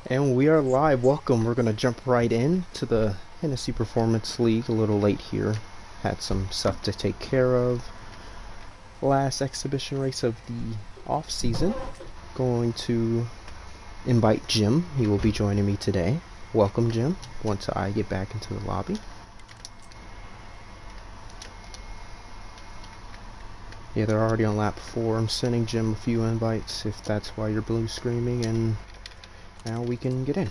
And we are live. Welcome. We're going to jump right in to the Hennessy Performance League. A little late here. Had some stuff to take care of. Last exhibition race of the off season. Going to invite Jim. He will be joining me today. Welcome, Jim. Once I get back into the lobby. Yeah, they're already on lap 4. I'm sending Jim a few invites if that's why you're blue screaming, and now we can get in.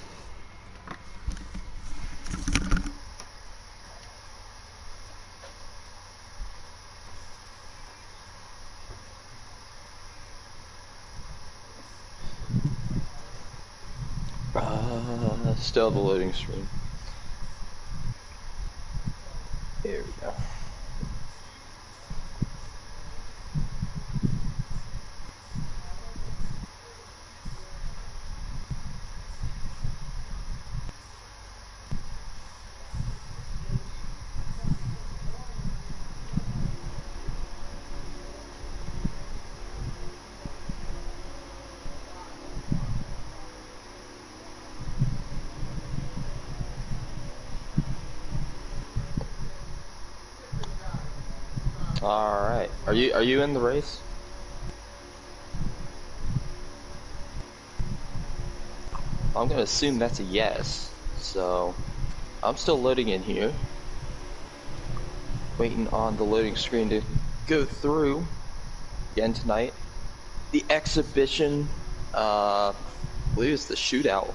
Still the loading screen. There we go. All right. Are you in the race? I'm gonna assume that's a yes. So I'm still loading in here, waiting on the loading screen to go through again tonight. The exhibition, I believe it's the shootout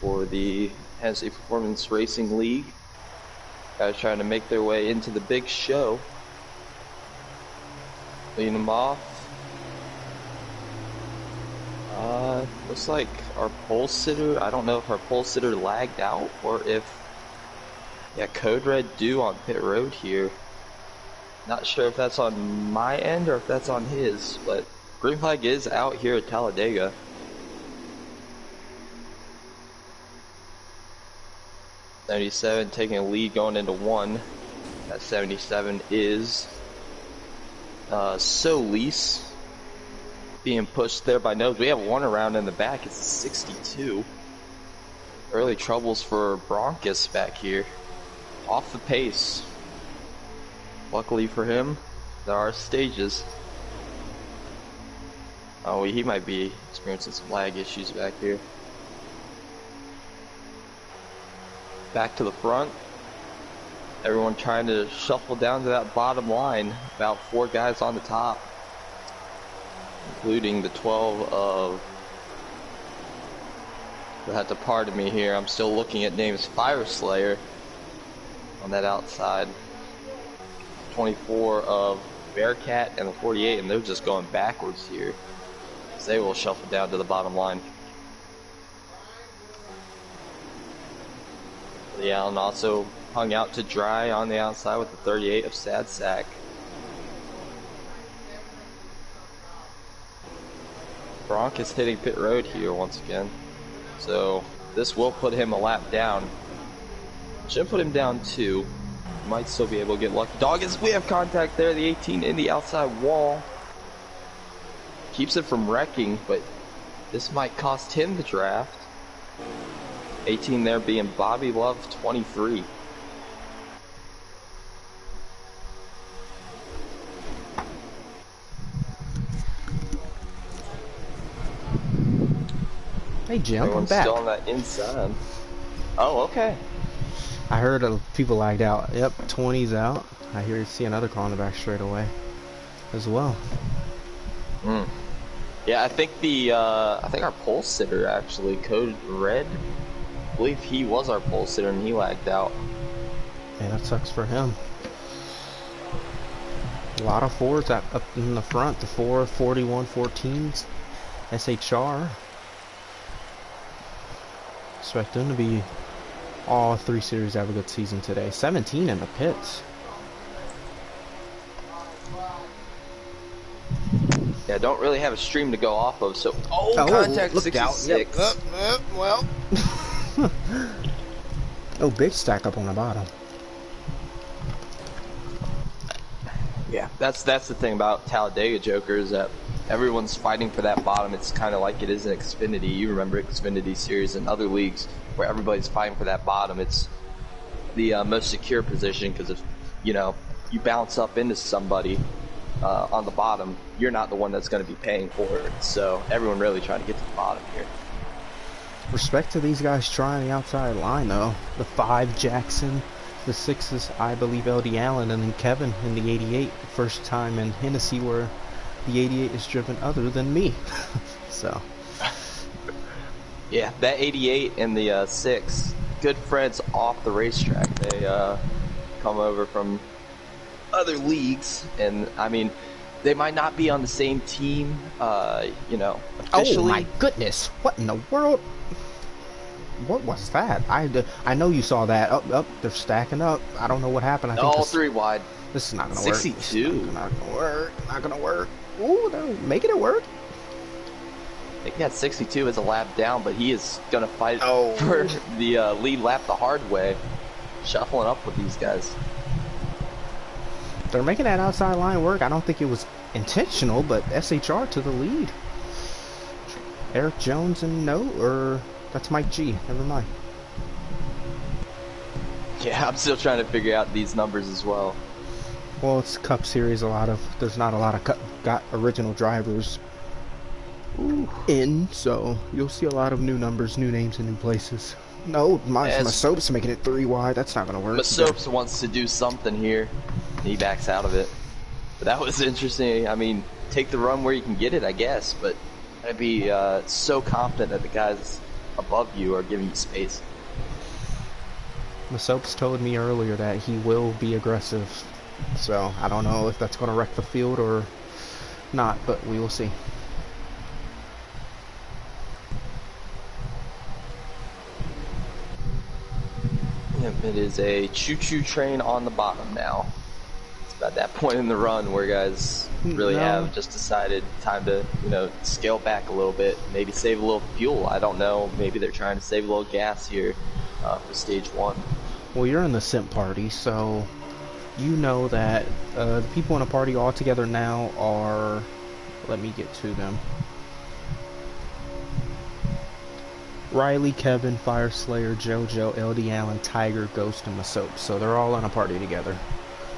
for the Hennessy Performance Racing League. Guys trying to make their way into the big show. Leading them off. Looks like our pole sitter, I don't know if our pole sitter lagged out or if, yeah, code red due on pit road here. Not sure if that's on my end or if that's on his, but green flag is out here at Talladega. '77 taking a lead going into 1. That 77 is Solis being pushed there by Nose. We have one around in the back. It's a 62. Early troubles for Broncos back here. Off the pace. Luckily for him, there are stages. Oh, he might be experiencing some lag issues back here. Back to the front. Everyone trying to shuffle down to that bottom line. About 4 guys on the top, including the 12 of, you'll have to pardon me here, I'm still looking at names, Fire Slayer on that outside. 24 of Bearcat and the 48, and they're just going backwards here. So they will shuffle down to the bottom line. Yeah, and also hung out to dry on the outside with the 38 of Sad Sack. Bronk is hitting pit road here once again, so this will put him a lap down. Should put him down 2. Might still be able to get lucky. Dog is, we have contact there. The 18 in the outside wall keeps it from wrecking, but this might cost him the draft. 18 there being Bobby Love 23. Hey Jim, Everyone's I'm back. still on that inside. Oh, okay. I heard people lagged out. Yep, 20's out. I see another car on the back straight away as well. Yeah, I think our pole sitter actually, code red, I believe he was our pole sitter and he lagged out. Yeah, that sucks for him. A lot of 4s up in the front. The 4, 41, 14s, SHR. Expect them to be all 3 series have a good season today. 17 in the pits. Yeah, don't really have a stream to go off of, so contact 66. Yep. Well. Oh, big stack up on the bottom. Yeah, that's the thing about Talladega Joker is that Everyone's fighting for that bottom. It's kind of like it is in Xfinity. You remember Xfinity series and other leagues where everybody's fighting for that bottom. It's the most secure position because if, you know, you bounce up into somebody on the bottom, you're not the one that's going to be paying for it. So everyone really trying to get to the bottom here. Respect to these guys trying the outside line, though. The 5, Jackson. The 6 I believe, LD Allen, and then Kevin in the 88. First time in Hennessy where the 88 is driven other than me. So. Yeah, that 88 and the 6, good friends off the racetrack. They come over from other leagues, and I mean, they might not be on the same team, you know, officially. Oh my goodness! What in the world? What was that? I know you saw that. Up, they're stacking up. I don't know what happened. I think all 3 wide. This is not gonna work. 62. Not gonna work. Not gonna work. Ooh, they're making it work. I think he had 62 as a lap down, but he is gonna fight Oh. for the lead lap the hard way, shuffling up with these guys. They're making that outside line work. I don't think it was intentional, but SHR to the lead. Eric Jones and no, or that's Mike G. Never mind. Yeah, I'm still trying to figure out these numbers as well. Well, it's Cup Series. There's not a lot of got original drivers in, so you'll see a lot of new numbers, new names, and new places. No, my soap's making it 3 wide. That's not gonna work. My soaps wants to do something here. He backs out of it. But that was interesting. I mean, take the run where you can get it, I guess. But I'd be so confident that the guys above you are giving you space. Masopes told me earlier that he will be aggressive. So I don't know if that's going to wreck the field or not, but we will see. Yep, it is a choo-choo train on the bottom now. It's about that point in the run where guys really have just decided time to, you know, scale back a little bit, maybe save a little fuel. I don't know. Maybe they're trying to save a little gas here for stage 1. Well, you're in the simp party, so you know that the people in a party all together now are, let me get to them. Riley, Kevin, Fireslayer, JoJo, LD Allen, Tiger, Ghost, and Masopes. So they're all in a party together.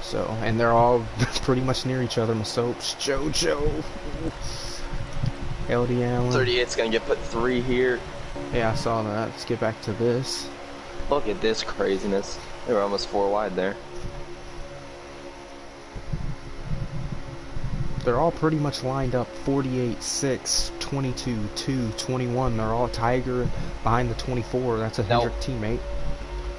So, and they're all pretty much near each other. Masopes, JoJo, LD Allen. 38's gonna get put 3 here. Yeah, I saw that. Let's get back to this. Look at this craziness. They were almost 4 wide there. They're all pretty much lined up 48, 6, 22, 2, 21. They're all Tiger behind the 24. That's a Hendrick teammate.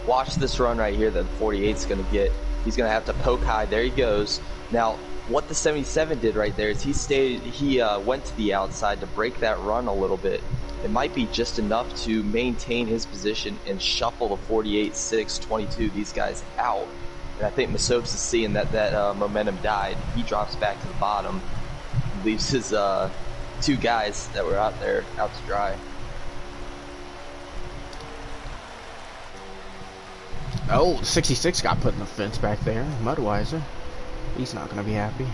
Watch this run right here that the 48's going to get. He's going to have to poke high. There he goes. Now, what the 77 did right there is he went to the outside to break that run a little bit. It might be just enough to maintain his position and shuffle the 48, 6, 22, these guys out. And I think Masopes is seeing that momentum died. He drops back to the bottom, leaves his 2 guys that were out there out to dry. Oh, 66 got put in the fence back there. Mudweiser. He's not going to be happy.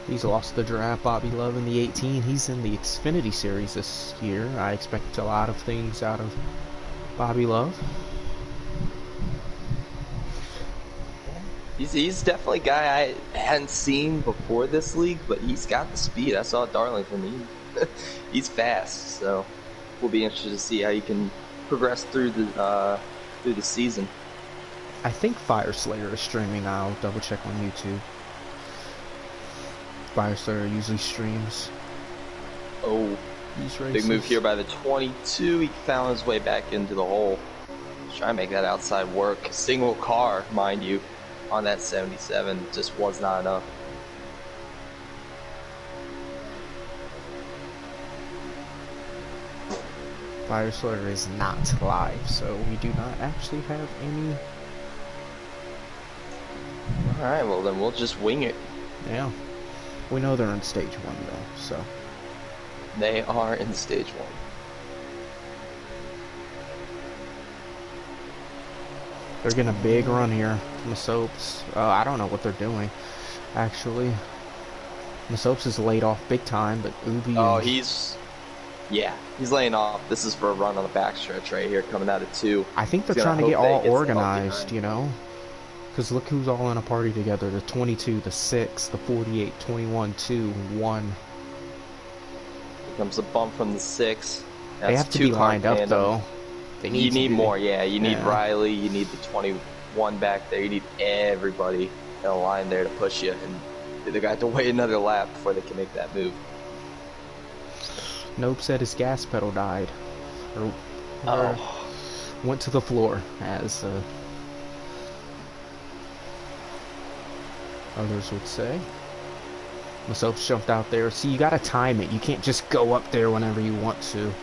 He's lost the draft. Bobby Love in the 18. He's in the Xfinity series this year. I expect a lot of things out of Bobby Love. He's definitely a guy I hadn't seen before this league, but he's got the speed. I saw Darlington. He's fast, so we'll be interested to see how he can progress through the season. I think Fireslayer is streaming. I'll double check on YouTube. Fireslayer usually streams. Oh, these races. Big move here by the 22. He found his way back into the hole. He's trying to make that outside work. Single car, mind you, on that 77 just was not enough. Fireslayer is not live, so we do not actually have any. Alright, well then we'll just wing it. Yeah. We know they're in stage 1 though, so. They are in stage 1. They're getting a big run here from the Soaps. I don't know what they're doing, actually. The Soaps is laid off big time, but Ubi Oh, and... he's laying off. This is for a run on the backstretch right here, coming out of 2. I think they're He's gonna trying to get hope that all he gets the help organized, behind. you know? Because look who's all in a party together. The 22, the 6, the 48, 21, 2, 1. Here comes a bump from the 6. They That's have to be 2-car lined up, tandem. though. They need You to need be. more, yeah. You need Yeah. Riley. You need the 21 back there. You need everybody in a line there to push you. And they're going to have to wait another lap before they can make that move. Nope said his gas pedal died. Or Oh. went to the floor, as others would say. Masopes jumped out there. See, you gotta time it. You can't just go up there whenever you want to.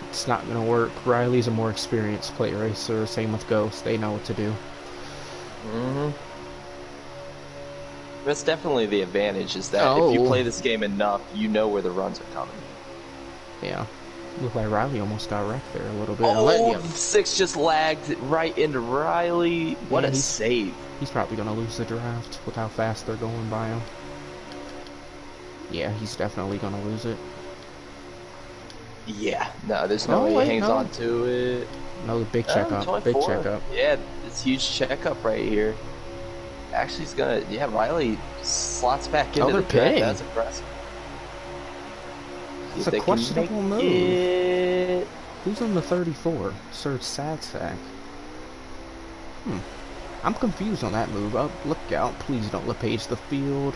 It's not gonna work. Riley's a more experienced plate racer. Same with Ghost. They know what to do. That's definitely the advantage, is that if you play this game enough, you know where the runs are coming. Yeah. Looked like Riley almost got wrecked there a little bit. Oh, 6 just lagged right into Riley. What a save. He's probably going to lose the draft with how fast they're going by him. Yeah, he's definitely going to lose it. Yeah, no, there's no way he hangs on to it. No, the big checkup. 24. Big checkup. Yeah, it's huge checkup right here. Actually, he's going to, Riley slots back into the pit. That's impressive. It's a questionable move. Who's on the 34? Serge Sadsack. I'm confused on that move. Oh, look out. Please don't LePage the field.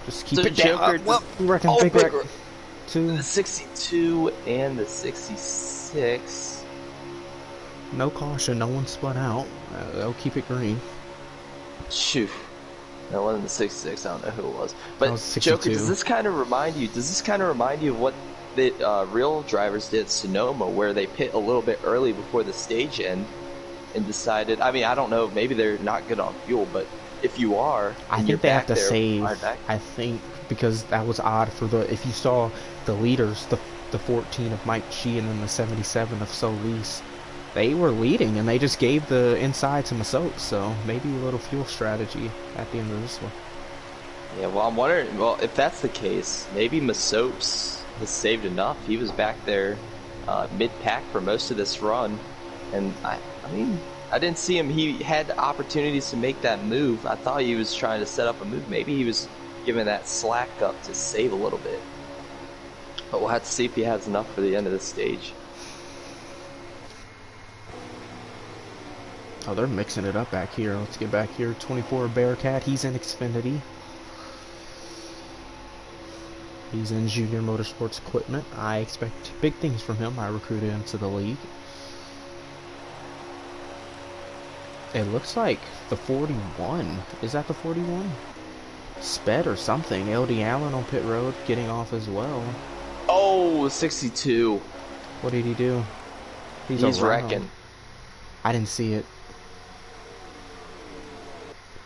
Just keep it down. Well, big wreck. The 62 and the 66. No caution. No one spun out. They'll keep it green. Shoot. That wasn't the 66. I don't know who it was. But Joker, does this kind of remind you of what the real drivers did at Sonoma, where they pit a little bit early before the stage end and decided, I mean, I don't know, maybe they're not good on fuel, but if you are, I think they have to save. I think because that was odd for if you saw the leaders, the 14 of Mike G and then the 77 of Solis, they were leading and they just gave the inside to Masopes, so maybe a little fuel strategy at the end of this one. Yeah, well, I'm wondering, if that's the case, maybe Masopes has saved enough. He was back there mid-pack for most of this run, and I mean, I didn't see him. He had opportunities to make that move. I thought he was trying to set up a move. Maybe he was giving that slack up to save a little bit. But we'll have to see if he has enough for the end of this stage. Oh, they're mixing it up back here. Let's get back here. 24 Bearcat. He's in Xfinity. He's in Junior Motorsports Equipment. I expect big things from him. I recruited him to the league. It looks like the 41. Is that the 41? Sped or something. LD Allen on pit road getting off as well. Oh, 62. What did he do? He's wrecking. I didn't see it.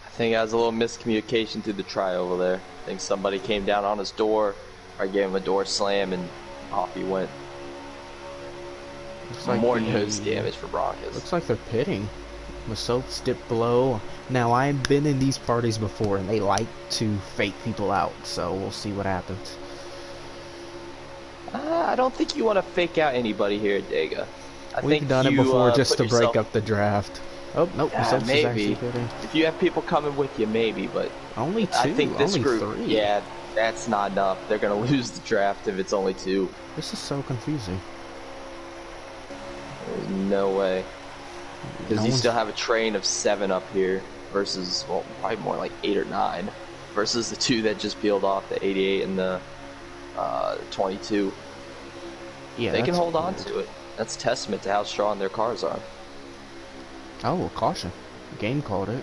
I think it was a little miscommunication through the try over there. I think somebody came down on his door, or gave him a door slam, and off he went. Looks like more nose damage for Broncos. Looks like they're pitting. Masopes dip below. Now, I've been in these parties before, and they like to fake people out, so we'll see what happens. I don't think you want to fake out anybody here at Dega. We've done it before just to break up the draft. Oh, nope, Masopes is actually pitting. If you have people coming with you, maybe, but... Only 2, I think this group, 3. Yeah, that's not enough. They're going to lose the draft if it's only 2. This is so confusing. There's no way. Because you still have a train of 7 up here versus, well, probably more like 8 or 9 versus the 2 that just peeled off, the 88 and the 22. Yeah, they can hold on to it. That's a testament to how strong their cars are. Oh, caution. The game called it.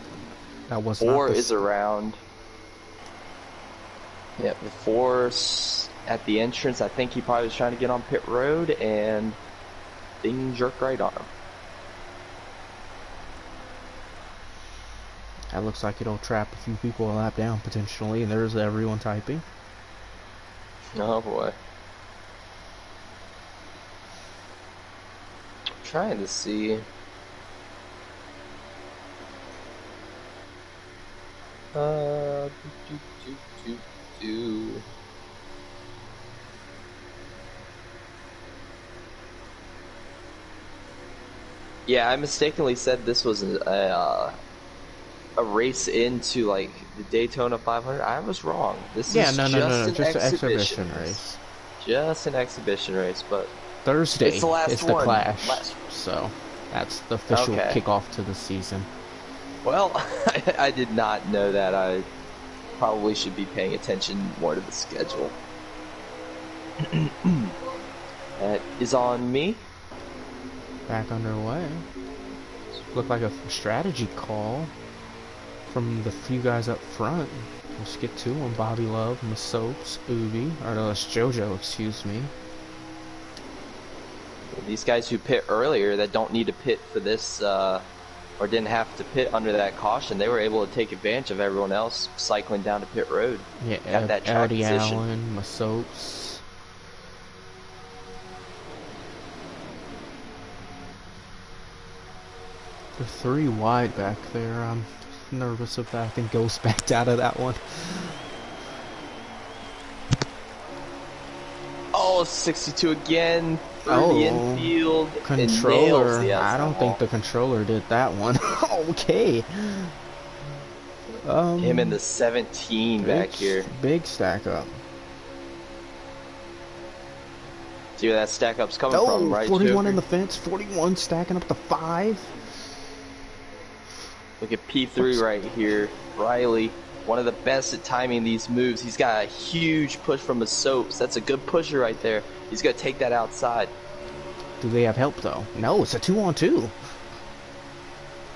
That was 4 is around. Yeah, the 4 at the entrance. I think he probably was trying to get on pit road and thing jerked right on him. That looks like it'll trap a few people a lap down, potentially, and there's everyone typing. Oh, boy. I'm trying to see. Do, do, do, do. Yeah, I mistakenly said this was a race into like the Daytona 500. I was wrong. This Yeah, is no, no, no, just no, an just an exhibition. exhibition race. Just an exhibition race, but it's Thursday the last is the one. Clash, so that's the official Okay. kickoff to the season. Well, I did not know that. I probably should be paying attention more to the schedule. That is on me. Back underway. Looked like a strategy call from the few guys up front. Let's get to them. Bobby Love, Masopes, Ubi, or no, that's JoJo, excuse me. These guys who pit earlier that don't need to pit for this, or didn't have to pit under that caution, they were able to take advantage of everyone else cycling down to pit road. Yeah, Got that track Eddie position. Allen, Masopes. They're 3 wide back there. I'm nervous if that thing goes back out of that one. Oh, 62 again through Oh, the infield. controller. The I don't think the controller did that one. Okay. Him in the 17 back here. Big stack up. See where that stack up's coming from, right? 41 Joker? in the fence. 41 stacking up to 5. Look at P3 right here. Riley, one of the best at timing these moves. He's got a huge push from his soaps. That's a good pusher right there. He's going to take that outside. Do they have help, though? No, it's a 2-on-2.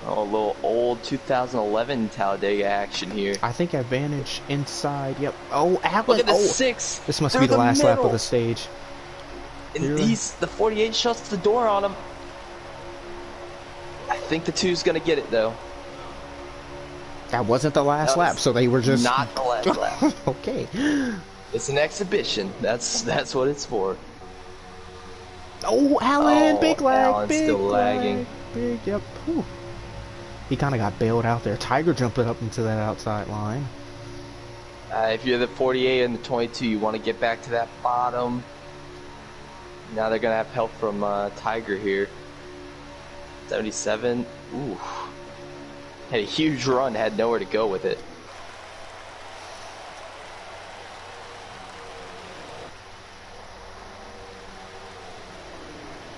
Oh, a little old 2011 Talladega action here. I think advantage inside. Yep. Oh, Allen. Look at the 6. This must be the last lap of the stage. And the 48 shuts the door on him. I think the 2's going to get it, though. That wasn't the last lap, so they were just... Not the last lap. Okay. It's an exhibition. That's what it's for. Oh, Allen, Oh, big lag, Allen's big still lag, lagging. big, yep. Whew. He kind of got bailed out there. Tiger jumping up into that outside line. If you're the 48 and the 22, you want to get back to that bottom. Now they're going to have help from Tiger here. 77. Ooh. Had a huge run, had nowhere to go with it.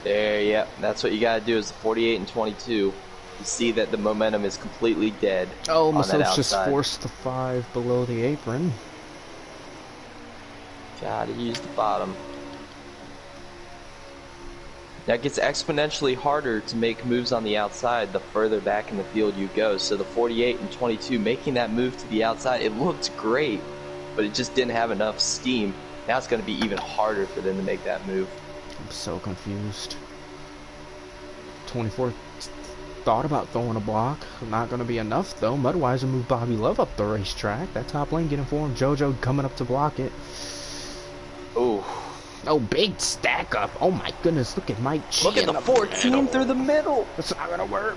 There, yep. That's what you got to do is the 48 and 22. You see that the momentum is completely dead. Oh, Masopes just forced the 5 below the apron. Gotta use the bottom. Now it gets exponentially harder to make moves on the outside the further back in the field you go. So the 48 and 22 making that move to the outside, it looked great, but it just didn't have enough steam. Now it's going to be even harder for them to make that move. I'm so confused. 24 thought about throwing a block. Not going to be enough, though. Mudweiser moved Bobby Love up the racetrack. That top lane getting for him. JoJo coming up to block it. Ooh. Oh, big stack up. Oh, my goodness. Look at Mike G. Look at the 14 through the middle. That's not going to work.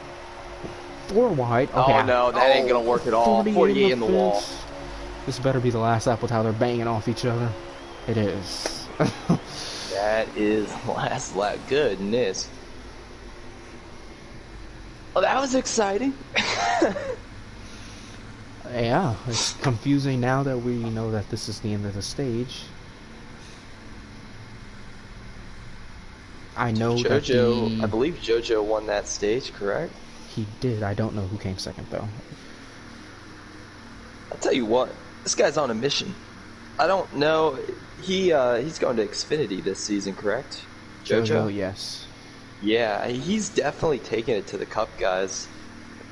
4 wide. Okay. Oh, no. That ain't going to work at all. 48 in the wall. This better be the last lap with how they're banging off each other. It is. That is last lap. Goodness. Oh, that was exciting. Yeah, it's confusing now that we know that this is the end of the stage. I know JoJo, I believe JoJo won that stage, correct? He did. I don't know who came second, though. I'll tell you what, this guy's on a mission. I don't know. He's going to Xfinity this season, correct? JoJo, yes. Yeah, he's definitely taking it to the Cup, guys.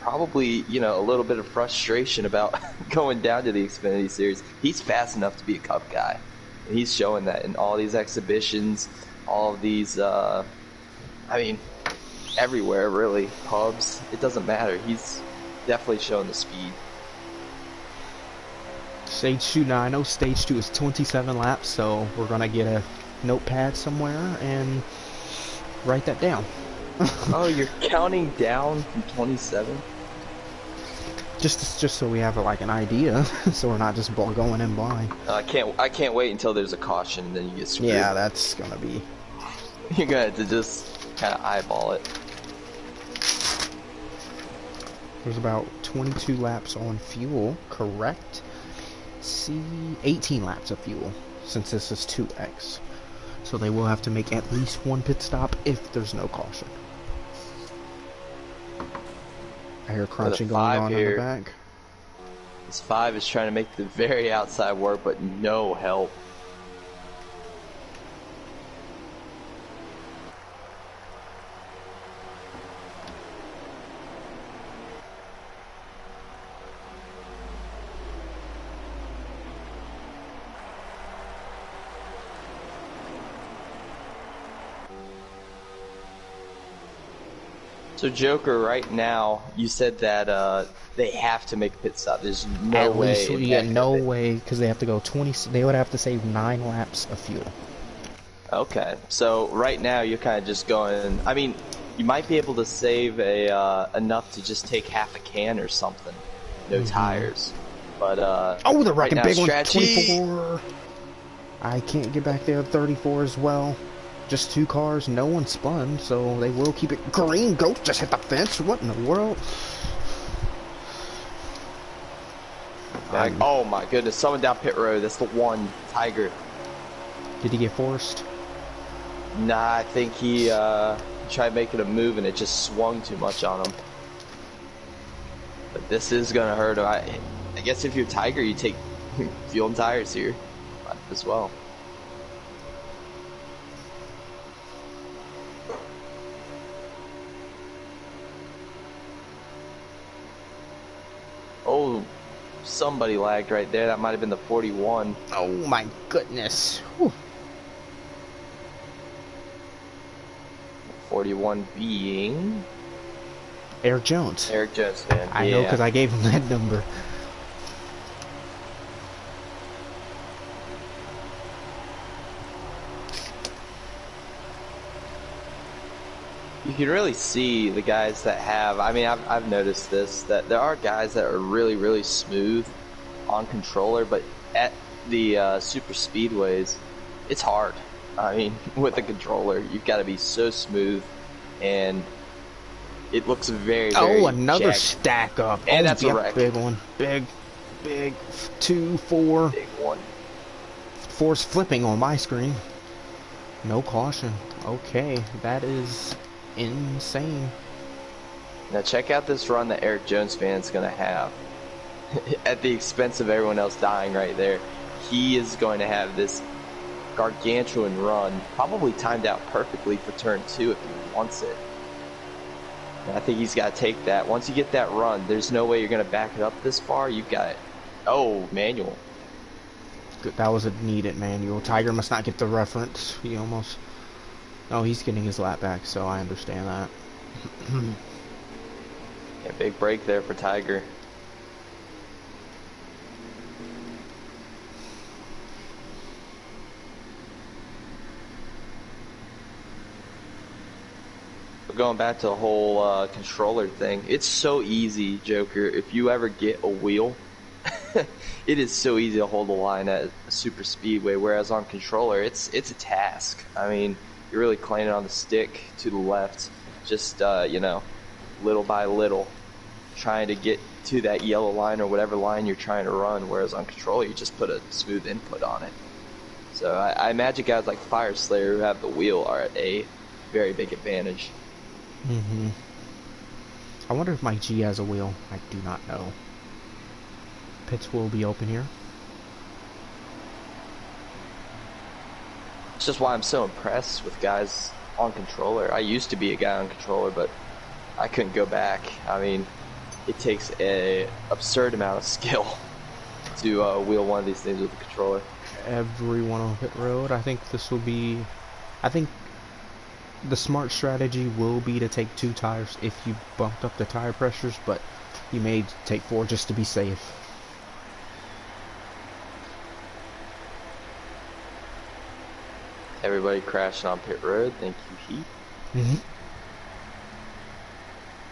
Probably, a little bit of frustration about going down to the Xfinity Series. He's fast enough to be a Cup guy. And he's showing that in all these exhibitions, all of these, everywhere, really. Pubs, it doesn't matter. He's definitely showing the speed. Stage 2, now I know Stage 2 is 27 laps, so we're going to get a notepad somewhere and write that down. Oh, you're counting down from 27? Just so we have like an idea, so we're not just going in blind. I can't wait until there's a caution, and then you get screwed. Yeah, that's gonna be. You're gonna have to just kind of eyeball it. There's about 22 laps on fuel, correct? See, 18 laps of fuel, since this is 2X. So they will have to make at least one pit stop if there's no caution. I hear crunching going on in the back. This 5 is trying to make the very outside work, but no help. So Joker, right now, you said that they have to make a pit stop. There's no way. Yeah, no way, because they have to go 20. They would have to save 9 laps of fuel. Okay, so right now you're kind of just going. I mean, you might be able to save enough to just take half a can or something. No tires, but oh, they're wrecking big one. strategy. 24. I can't get back there. 34 as well. Just 2 cars, no one spun, so they will keep it green. Ghost just hit the fence. What in the world? Oh my goodness, someone down pit road. That's the one, Tiger. Did he get forced? Nah, I think he tried making a move and it just swung too much on him. But this is gonna hurt him. I guess if you're Tiger, you take fuel and tires here as well. Oh, somebody lagged right there. That might have been the 41. Oh my goodness. Whew. 41 being Eric Jones. Eric Jones, man. I know, because I gave him that number. You can really see the guys that have, I mean, I've noticed this, that there are guys that are really, really smooth on controller, but at the super speedways, it's hard. I mean, with a controller, you've got to be so smooth, and it looks very, very another jagged. stack up. And that's a wreck. Big one. Big. 2, 4. Big one. 4's flipping on my screen. No caution. Okay, that is insane. Now check out this run that Eric Jones fan's going to have. At the expense of everyone else dying right there. He is going to have this gargantuan run, probably timed out perfectly for turn 2 if he wants it. And I think he's got to take that. Once you get that run, there's no way you're going to back it up this far. You've got it. Oh, manual. Good. That was a needed manual. Tiger must not get the reference. He almost... Oh, he's getting his lap back, so I understand that. Yeah, big break there for Tiger. But going back to the whole controller thing, it's so easy, Joker. If you ever get a wheel, it is so easy to hold the line at a super speedway, whereas on controller, it's a task. I mean, you're really clanging on the stick to the left, just, you know, little by little, trying to get to that yellow line or whatever line you're trying to run, whereas on controller, you just put a smooth input on it. So I imagine guys like Fire Slayer who have the wheel are at a very big advantage. I wonder if Mike G has a wheel. I do not know. Pits will be open here. It's just why I'm so impressed with guys on controller. I used to be a guy on controller, but I couldn't go back. I mean, it takes an absurd amount of skill to wheel one of these things with a controller. Everyone on pit road. I think this will be... I think the smart strategy will be to take 2 tires if you bumped up the tire pressures, but you may take 4 just to be safe. Everybody crashing on pit road. Thank you, Heat.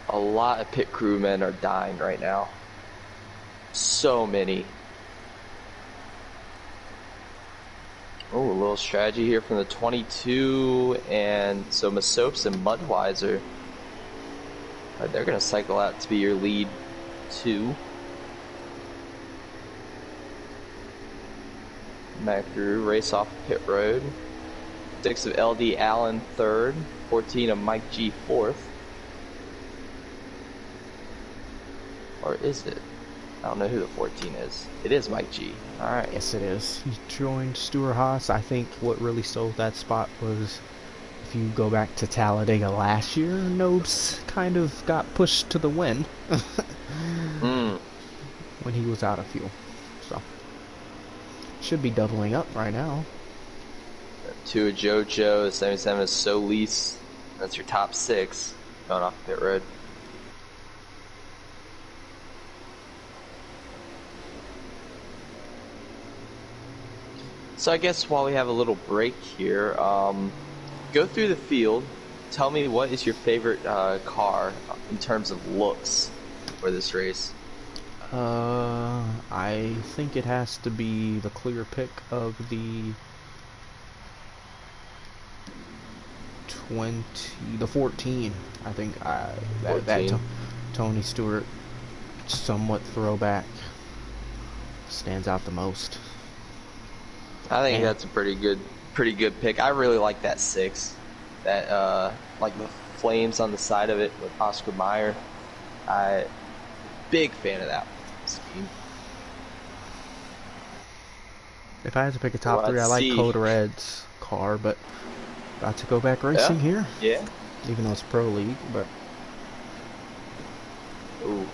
A lot of pit crewmen are dying right now. So many. Oh, a little strategy here from the 22, and so Masopes and Mudweiser. They're going to cycle out to be your lead 2. Back through, race off pit road. 6 of LD Allen 3rd, 14 of Mike G 4th. Or is it? I don't know who the 14 is. It is Mike G. Alright. Yes, it is. He joined Stuart Haas. I think what really sold that spot was, if you go back to Talladega last year, Nobes kind of got pushed to the win when he was out of fuel. So, should be doubling up right now. 2 of JoJo, the 77 is Solis. That's your top 6 going off pit road. So I guess while we have a little break here, go through the field. Tell me, what is your favorite car in terms of looks for this race? I think it has to be the clear pick of the 14. I think that Tony Stewart somewhat throwback stands out the most. I think that's a pretty good pick. I really like that 6. That like the flames on the side of it with Oscar Mayer. Big fan of that scheme. If I had to pick a top 3, I like Code Red's car, but about to go back racing here. Yeah. Even though it's Pro League, but ooh.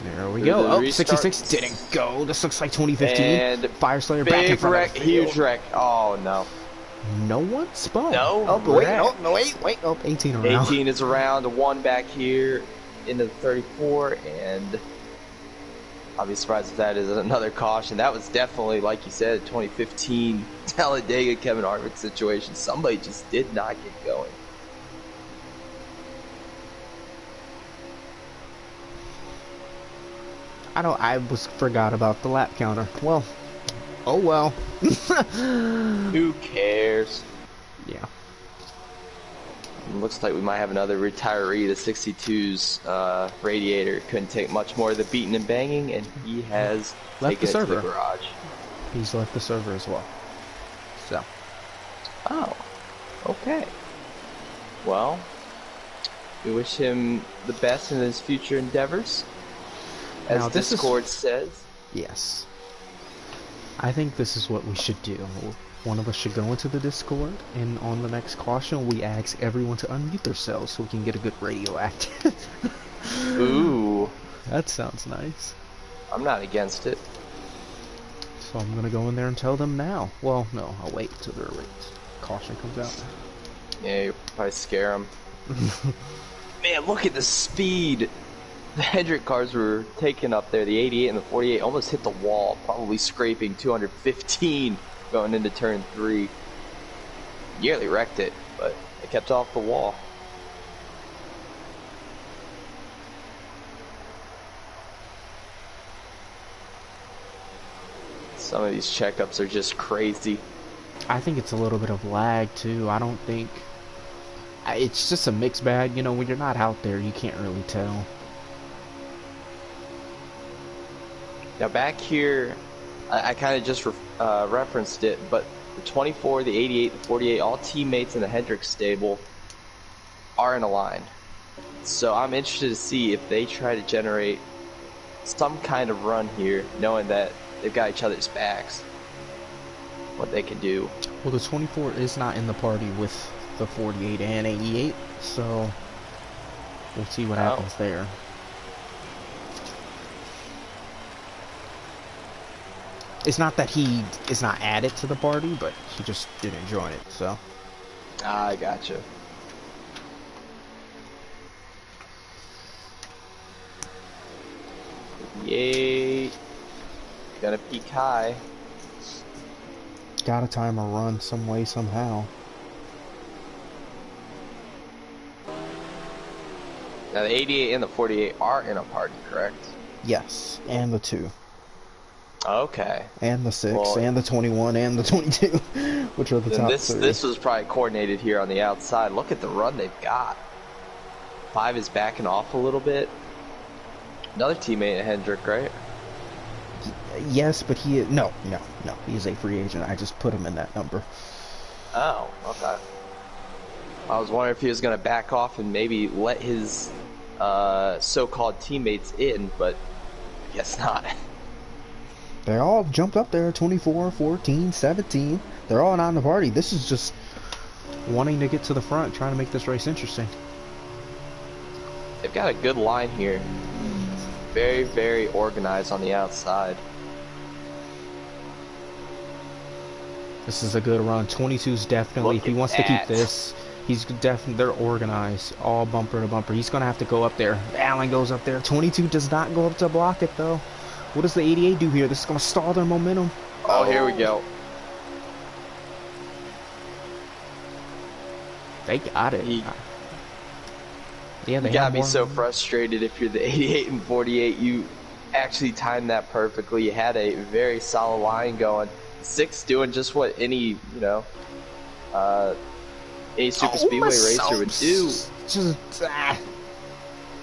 There we go. Oh, 66 didn't go. This looks like 2015. And Fire Slayer back in front wreck, of the field. huge wreck. Oh, no. No one spun. No. Oh, wait. Oh, no, wait. Oh, 18 around. 18 is around. 1 back here into the 34. And I'll be surprised if that is another caution. That was definitely, like you said, 2015 Talladega Kevin Harvick situation. Somebody just did not get going. I forgot about the lap counter. Well, oh well. Who cares? Yeah. Looks like we might have another retiree. The 62's radiator couldn't take much more of the beating and banging, and he has left the server. To the garage. He's left the server as well. So. Oh. Okay. Well, we wish him the best in his future endeavors. As now, Discord says. Yes. I think this is what we should do. One of us should go into the Discord, and on the next caution, we ask everyone to unmute themselves so we can get a good radio act. Ooh. That sounds nice. I'm not against it. So I'm going to go in there and tell them now. Well, no, I'll wait until their caution comes out. Yeah, you'll probably scare them. Man, look at the speed. The Hendrick cars were taken up there. The 88 and the 48 almost hit the wall, probably scraping 215 going into turn 3. Nearly wrecked it, but they kept off the wall. Some of these checkups are just crazy. I think it's a little bit of lag too. I don't think... It's just a mixed bag. You know, when you're not out there, you can't really tell. Now back here, I kind of just referenced it, but the 24, the 88, the 48, all teammates in the Hendrick stable are in a line. So I'm interested to see if they try to generate some kind of run here, knowing that they've got each other's backs, what they can do. Well, the 24 is not in the party with the 48 and 88, so we'll see what happens there. It's not that he is not added to the party, but he just didn't join it, so. I gotcha. Yay. Gonna peak high. Gotta time a run some way, somehow. Now the 88 and the 48 are in a party, correct? Yes, and the 2. Okay. And the 6, Well, and the 21, and the 22, which are the then top this 3. this was probably coordinated here on the outside. Look at the run they've got. 5 is backing off a little bit. Another teammate of Hendrick, right? Yes, but no. He is a free agent. I just put him in that number. Oh, okay. I was wondering if he was going to back off and maybe let his so-called teammates in, but I guess not. They all jumped up there, 24, 14, 17. They're all on the party. This is just wanting to get to the front, trying to make this race interesting. They've got a good line here. Very, very organized on the outside. This is a good run. 22's definitely, if he wants to keep this, he's definitely, they're organized, all bumper to bumper. He's going to have to go up there. Allen goes up there. 22 does not go up to block it, though. What does the 88 do here? This is going to stall their momentum. Oh, here we go. They got it. Yeah, they gotta be so frustrated if you're the 88 and 48. You actually timed that perfectly. You had a very solid line going. 6 doing just what any, any super speedway racer would do.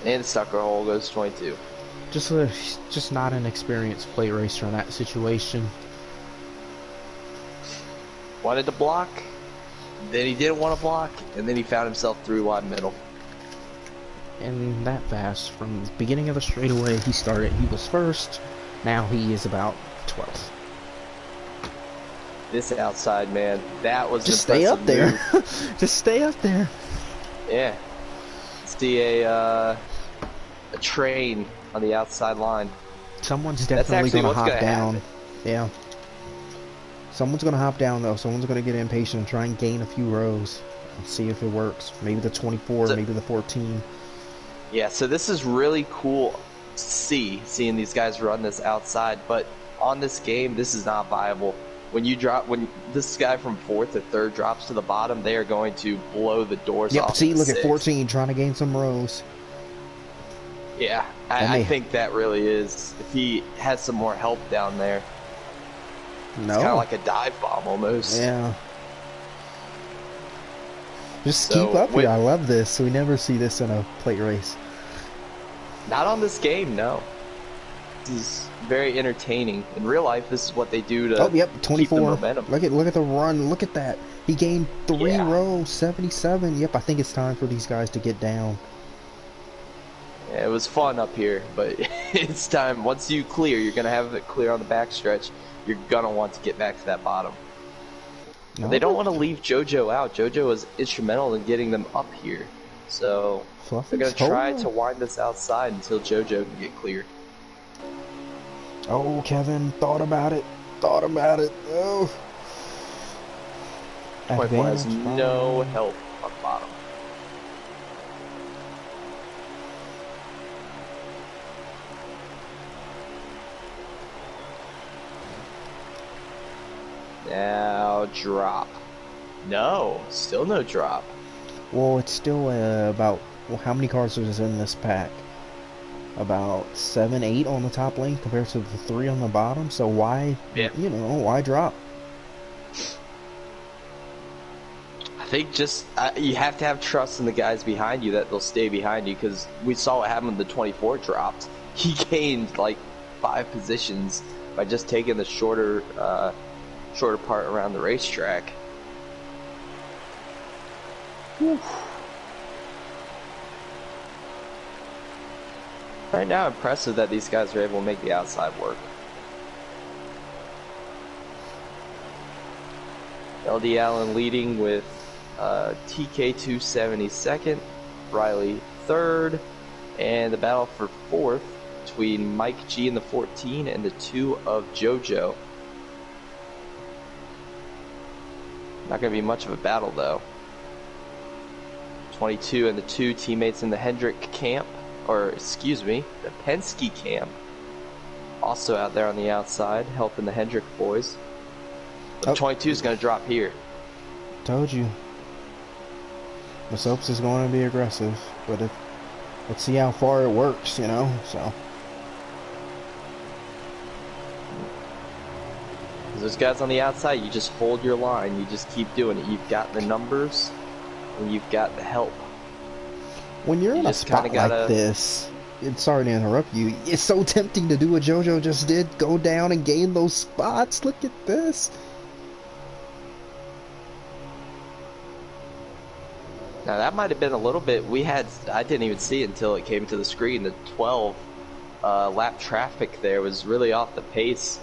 And sucker hole goes 22. Just not an experienced plate racer in that situation. Wanted to block, then he didn't want to block, and then he found himself through wide middle. And that fast, from the beginning of the straightaway, he was first. Now he is about 12th. This outside, man, that was just stay up there. Just stay up there. Yeah. See a train on the outside line. Someone's definitely gonna hop down. Yeah. Someone's gonna hop down though. Someone's gonna get impatient and try and gain a few rows and see if it works. Maybe the 24, maybe the 14. Yeah, so this is really cool to seeing these guys run this outside, but on this game, this is not viable. When this guy from 4th or 3rd drops to the bottom, they are going to blow the doors off. Yep, see, look at 14 trying to gain some rows. Yeah, I think that really is. If he has some more help down there, it's kind of like a dive bomb almost. Yeah. Just keep up here. I love this. We never see this in a plate race. Not on this game, no. This is very entertaining. In real life, this is what they do to 24. keep the momentum. Look at the run. Look at that. He gained 3 rows, 77. Yep, I think it's time for these guys to get down. Yeah, it was fun up here, but it's time. Once you clear, you're going to have it clear on the backstretch. You're going to want to get back to that bottom. No. They don't want to leave JoJo out. JoJo was instrumental in getting them up here. So they're going to try to wind this outside until JoJo can get clear. Oh, Kevin, thought about it. Oh. Point has no help on bottom. Now drop. No, still no drop. Well, it's still about, how many cars is in this pack? About 7, 8 on the top lane compared to the 3 on the bottom. So why, why drop? I think just you have to have trust in the guys behind you that they'll stay behind you, because we saw what happened when the 24 dropped. He gained like 5 positions by just taking the shorter part around the racetrack. Whew. Right now, impressive that these guys are able to make the outside work. LD Allen leading with TK270 second, Riley third, and the battle for 4th between Mike G in the 14 and the 2 of JoJo. Not going to be much of a battle though. 22 and the 2 teammates in the Hendrick camp. Or, excuse me, the Penske camp. Also out there on the outside, helping the Hendrick boys. But 22 is going to drop here. Told you. The Soaps is going to be aggressive, but let's see how far it works, so. There's guys on the outside. You just hold your line. You just keep doing it. You've got the numbers, and you've got the help. When you're in a spot like this, sorry to interrupt you, it's so tempting to do what JoJo just did. Go down and gain those spots. Look at this. Now that might have been a little bit. I didn't even see it until it came to the screen. The 12 lap traffic there was really off the pace.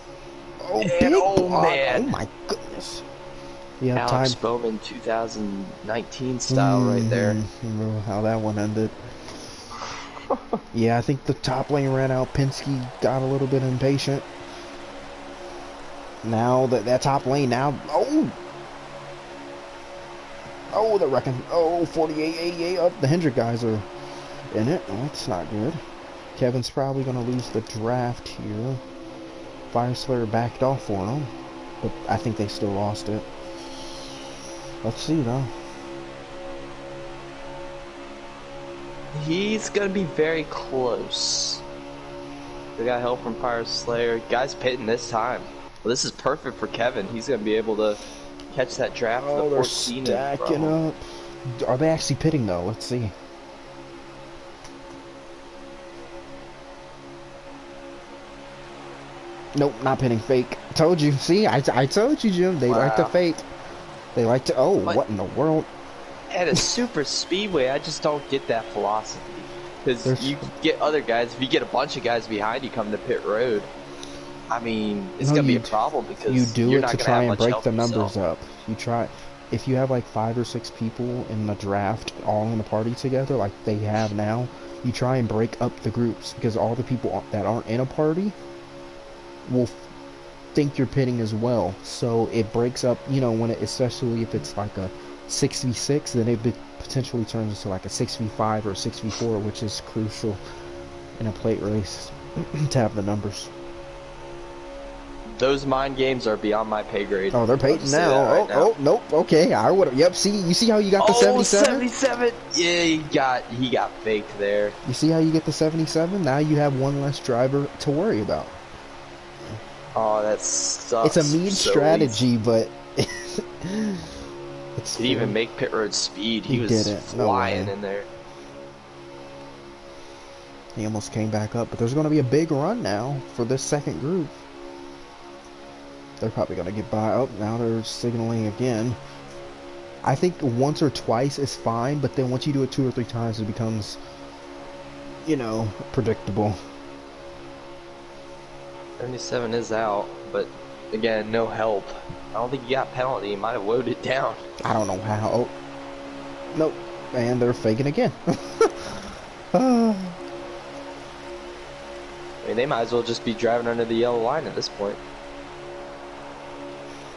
Oh, man! Oh my goodness! Yeah, Alex Bowman 2019 style right there. Remember how that one ended? Yeah, I think the top lane ran out. Penske got a little bit impatient. Now that top lane now. Oh, they're wrecking. Oh, 48, 88 up. The Hendrick guys are in it. Oh, that's not good. Kevin's probably going to lose the draft here. Fire Slayer backed off for him, but I think they still lost it. Let's see, though. He's going to be very close. They got help from Fire Slayer. Guy's pitting this time. Well, this is perfect for Kevin. He's going to be able to catch that draft. Oh, they're stacking up. Are they actually pitting, though? Let's see. Nope, not pitting. Fake. Told you. See, I told you, Jim. They like to fake. They like to. Oh, what in the world? At a super speedway, I just don't get that philosophy. Because you get other guys. If you get a bunch of guys behind you coming to pit road, I mean, it's gonna be a problem because you do you're it not to gonna try have and much break the numbers yourself. up. You try. If you have like 5 or 6 people in the draft all in a party together, like they have now, you try and break up the groups because all the people that aren't in a party will think you're pitting as well. So it breaks up, you know, when it, especially if it's like a 6v6, then it potentially turns into like a 6v5 or a 6v4, which is crucial in a plate race to have the numbers. Those mind games are beyond my pay grade. Oh, they're painting now. Oh, nope. Okay, I would have. Yep. See, you see how you got the 77? 77. Yeah, he got faked there. You see how you get the 77? Now you have one less driver to worry about. Oh, that sucks. It's a mean strategy, but it's. Did he even make pit road speed? He was flying in there. He almost came back up, but there's going to be a big run now for this second group. They're probably going to get by. Oh, now they're signaling again. I think once or twice is fine, but then once you do it 2 or 3 times, it becomes, you know, predictable. 77 is out, but again, no help. I don't think he got a penalty. He might have loaded it down. I don't know how. Oh, nope. And they're faking again. I mean, they might as well just be driving under the yellow line at this point.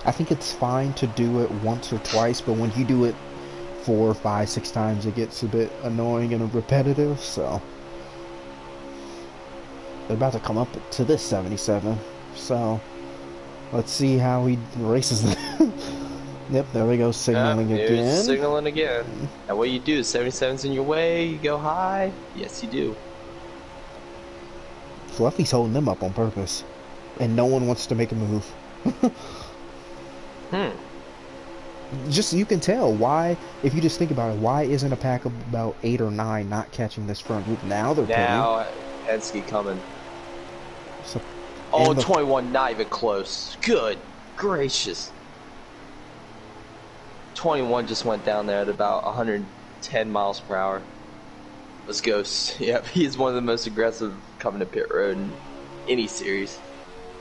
I think it's fine to do it once or twice, but when you do it 4, 5, 6 times, it gets a bit annoying and repetitive, so. They're about to come up to this 77, so let's see how he races them. Yep, there we go, signaling again. Signaling again. And what you do is 77's in your way, you go high. Yes, you do. Fluffy's holding them up on purpose, and no one wants to make a move. Just, you can tell why, if you just think about it, why isn't a pack of about 8 or 9 not catching this front group? Now they're pitting. Now, Hennessy coming. So, oh, 21, not even close. Good gracious. 21 just went down there at about 110 miles per hour. Let's go. Yep, he's one of the most aggressive coming to pit road in any series.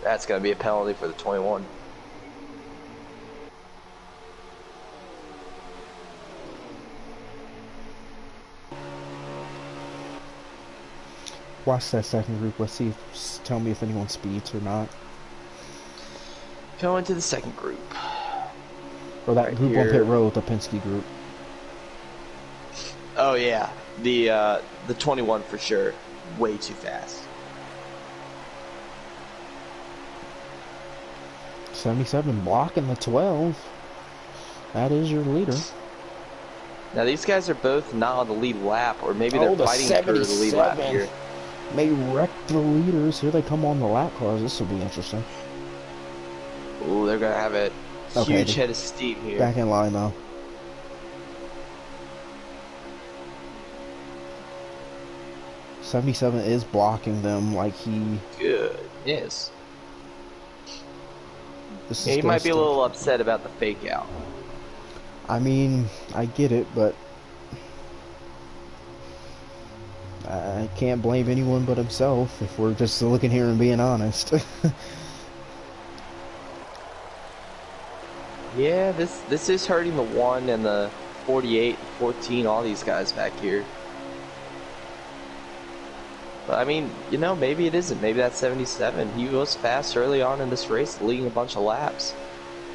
That's going to be a penalty for the 21. Watch that second group. Let's see. Tell me if anyone speeds or not. Going to the second group. Or that group on pit road, the Penske group. Oh yeah, the 21 for sure. Way too fast. 77 blocking the 12. That is your leader. Now these guys are both not on the lead lap, or maybe they're fighting for the lead lap here. May wreck the leaders. Here they come on the lap cars. This will be interesting. Ooh, they're gonna have a Okay, huge head of steam here. back in line though. 77 is blocking them like he. Goodness. This Yeah, is he gonna might be a still. little upset about the fake out. I mean, I get it, but I can't blame anyone but himself if we're just looking here and being honest. Yeah, this is hurting the 1 and the 48, 14, all these guys back here. But I mean, you know, maybe it isn't. Maybe that's 77. He was fast early on in this race, leading a bunch of laps.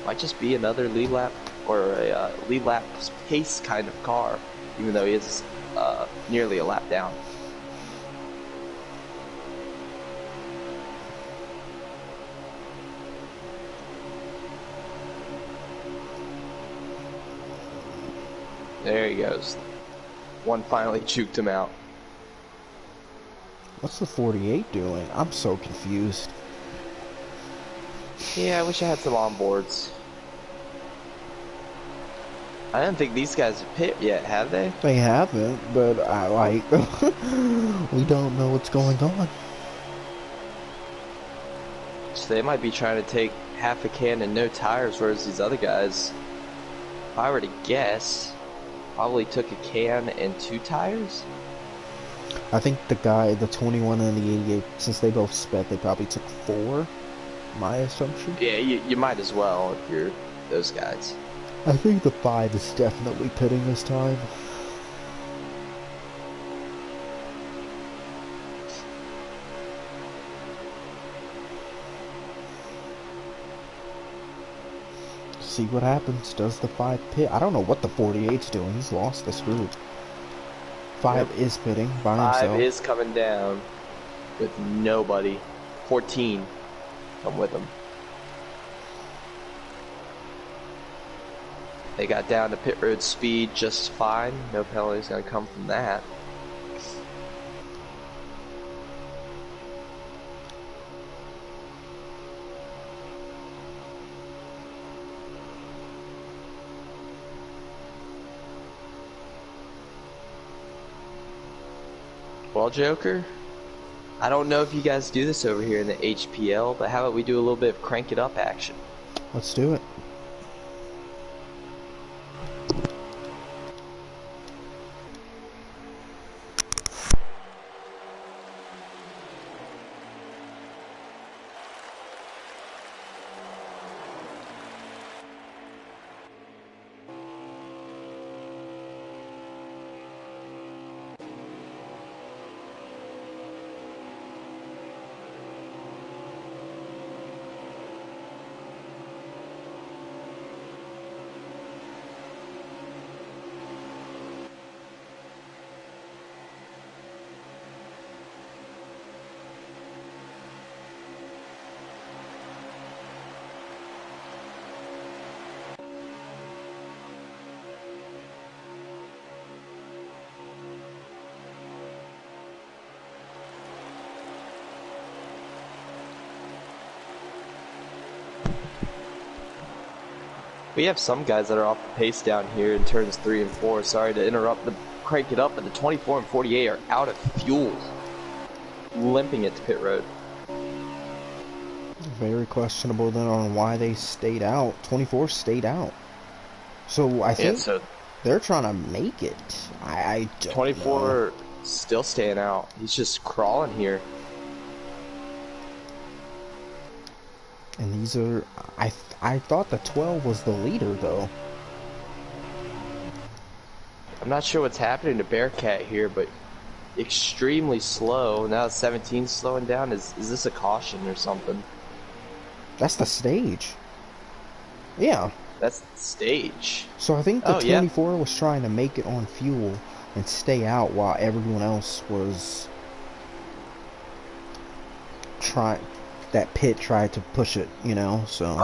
Might just be another lead lap or a lead lap pace kind of car, even though he is nearly a lap down. There he goes. One finally juked him out. What's the 48 doing? I'm so confused. Yeah, I wish I had some onboards. I don't think these guys have pit yet, have they? They haven't, but I like. We don't know what's going on. So they might be trying to take half a can and no tires, whereas these other guys, if I were to guess, probably took a can and 2 tires? I think the 21 and the 88, since they both sped, they probably took 4. My assumption. Yeah, you might as well if you're those guys. I think the 5 is definitely pitting this time. See what happens. Does the 5 pit? I don't know what the 48's doing. He's lost this group. 5 Yep. is pitting by himself. 5 is coming down with nobody. 14 come with him. They got down to pit road speed just fine. No penalties gonna come from that. Well, Joker, I don't know if you guys do this over here in the HPL, but how about we do a little bit of crank it up action? Let's do it. We have some guys that are off the pace down here in turns 3 and 4. Sorry to interrupt the crank it up, but the 24 and 48 are out of fuel, limping it to pit road. Very questionable then on why they stayed out. 24 stayed out. So I think they're trying to make it. I don't 24 know. Still staying out. He's just crawling here. And these are... I thought the 12 was the leader, though. I'm not sure what's happening to Bearcat here, but extremely slow. Now 17's slowing down. Is this a caution or something? That's the stage. Yeah. That's the stage. So I think the 24 yeah. was trying to make it on fuel and stay out while everyone else was trying... That pit tried to push it, you know, so...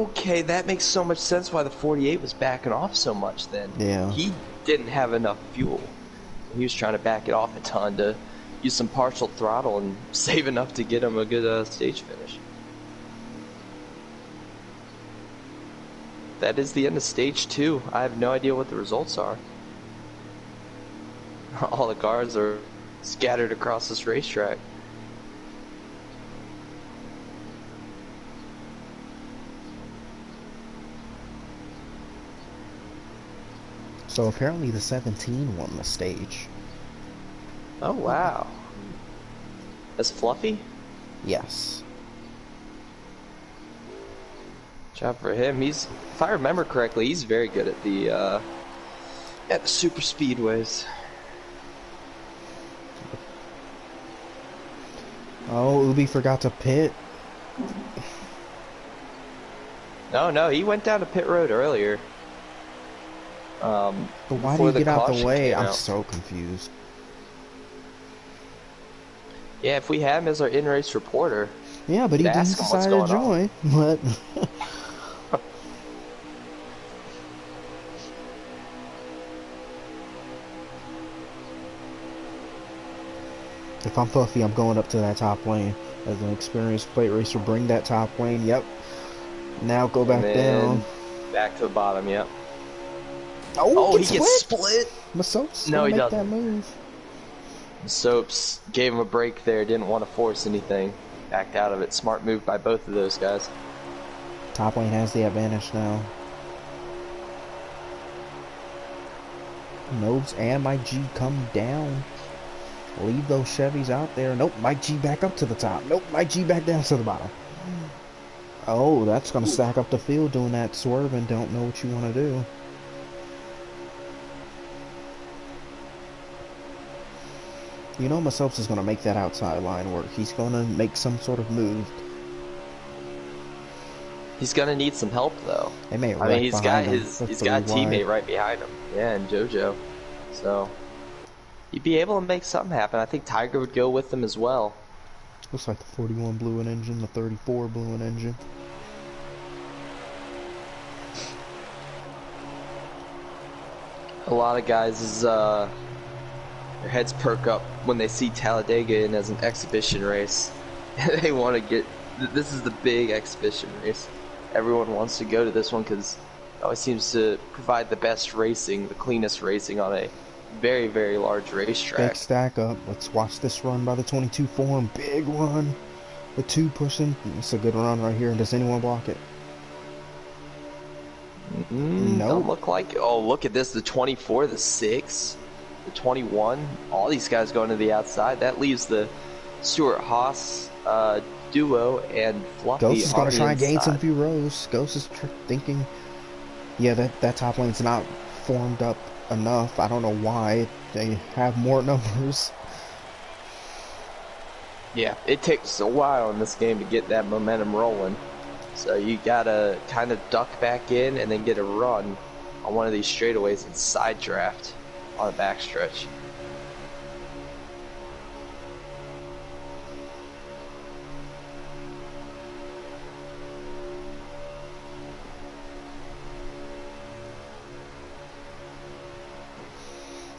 Okay, that makes so much sense why the 48 was backing off so much then. Yeah. He didn't have enough fuel. He was trying to back it off a ton to use some partial throttle and save enough to get him a good stage finish. that is the end of stage 2. I have no idea what the results are. All the cars are scattered across this racetrack. So apparently the 17 won the stage. Oh, wow. That's Fluffy? Yes. Job for him. He's, if I remember correctly, he's very good at the super speedways. Oh, Ubi forgot to pit. No, he went down to pit road earlier. But why do you get out the way? I'm out. so confused. Yeah, if we had him as our in-race reporter. Yeah, but he decided to join. But if I'm Puffy, I'm going up to that top lane. As an experienced plate racer, bring that top lane. Yep. Now go back down. Back to the bottom, yep. Oh, he gets split. Masops no, he make doesn't. That move. Soaps gave him a break there, didn't want to force anything. Backed out of it. Smart move by both of those guys. Top lane has the advantage now. Nodes and Mike G come down. Leave those Chevys out there. Nope, Mike G back up to the top. Nope, Mike G back down to the bottom. Oh, that's going to stack up the field doing that swerve and don't know what you want to do. You know Masops is going to make that outside line work. He's going to make some sort of move. He's going to need some help, though. I mean, he's got a teammate right behind him. Yeah, and JoJo. So, he'd be able to make something happen. I think Tiger would go with him as well. Looks like the 41 blew an engine, the 34 blew an engine. A lot of guys' their heads perk up when they see Talladega in as an exhibition race. They want to get, this is the big exhibition race. Everyone wants to go to this one because it always seems to provide the best racing, the cleanest racing on a very, very large racetrack. Big stack up. Let's watch this run by the 22 form. Big run. The 2 pushing. It's a good run right here. Does anyone block it? No. Don't look like it. Oh, look at this. The 24, the 6, the 21. All these guys going to the outside. That leaves the Stewart-Haas duo and Fluffy. Ghost is going to try and gain some few rows. Ghost is thinking, yeah, that top lane's not formed up enough. I don't know why. They have more numbers. Yeah, it takes a while in this game to get that momentum rolling. So you gotta kind of duck back in and then get a run on one of these straightaways and side draft on the backstretch.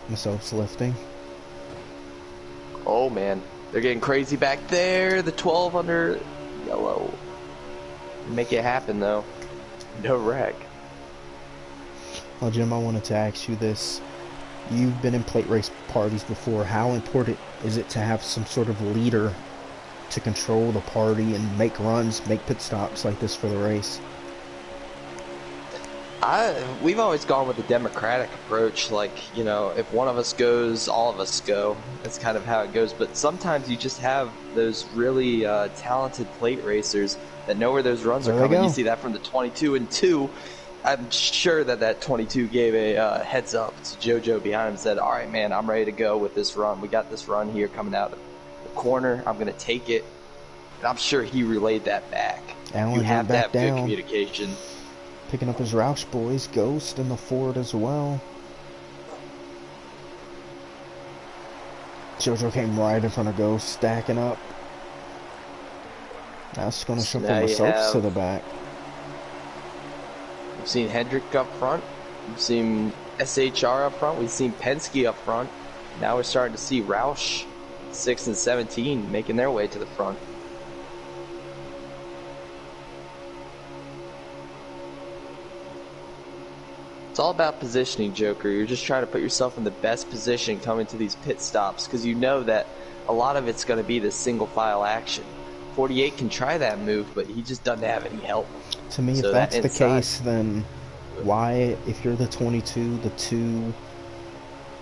Masops lifting. Oh man, they're getting crazy back there. The 12 under yellow. Make it happen though. No wreck. Well, Jim, I wanted to ask you this. You've been in plate race parties before. How important is it to have some sort of leader to control the party and make runs, make pit stops like this for the race? We've always gone with the democratic approach, like, you know, if one of us goes, all of us go. That's kind of how it goes, but sometimes you just have those really talented plate racers that know where those runs are coming. You see that from the 22 and 2. I'm sure that 22 gave a heads up to JoJo behind him and said, all right, man, I'm ready to go with this run. We got this run here coming out of the corner. I'm going to take it. And I'm sure he relayed that back. Allen you have to have down. good communication. Picking up his Roush boys. Ghost in the Ford as well. JoJo came right in front of Ghost, stacking up. That's going to shuffle the soaps to the back. We've seen Hendrick up front. We've seen SHR up front. We've seen Penske up front. Now we're starting to see Roush, 6 and 17, making their way to the front. It's all about positioning, Joker. You're just trying to put yourself in the best position coming to these pit stops because you know that a lot of it's going to be the single file action. 48 can try that move, but he just doesn't have any help. To me, if So that that's the inside, case, then why, if you're the 22, the 2,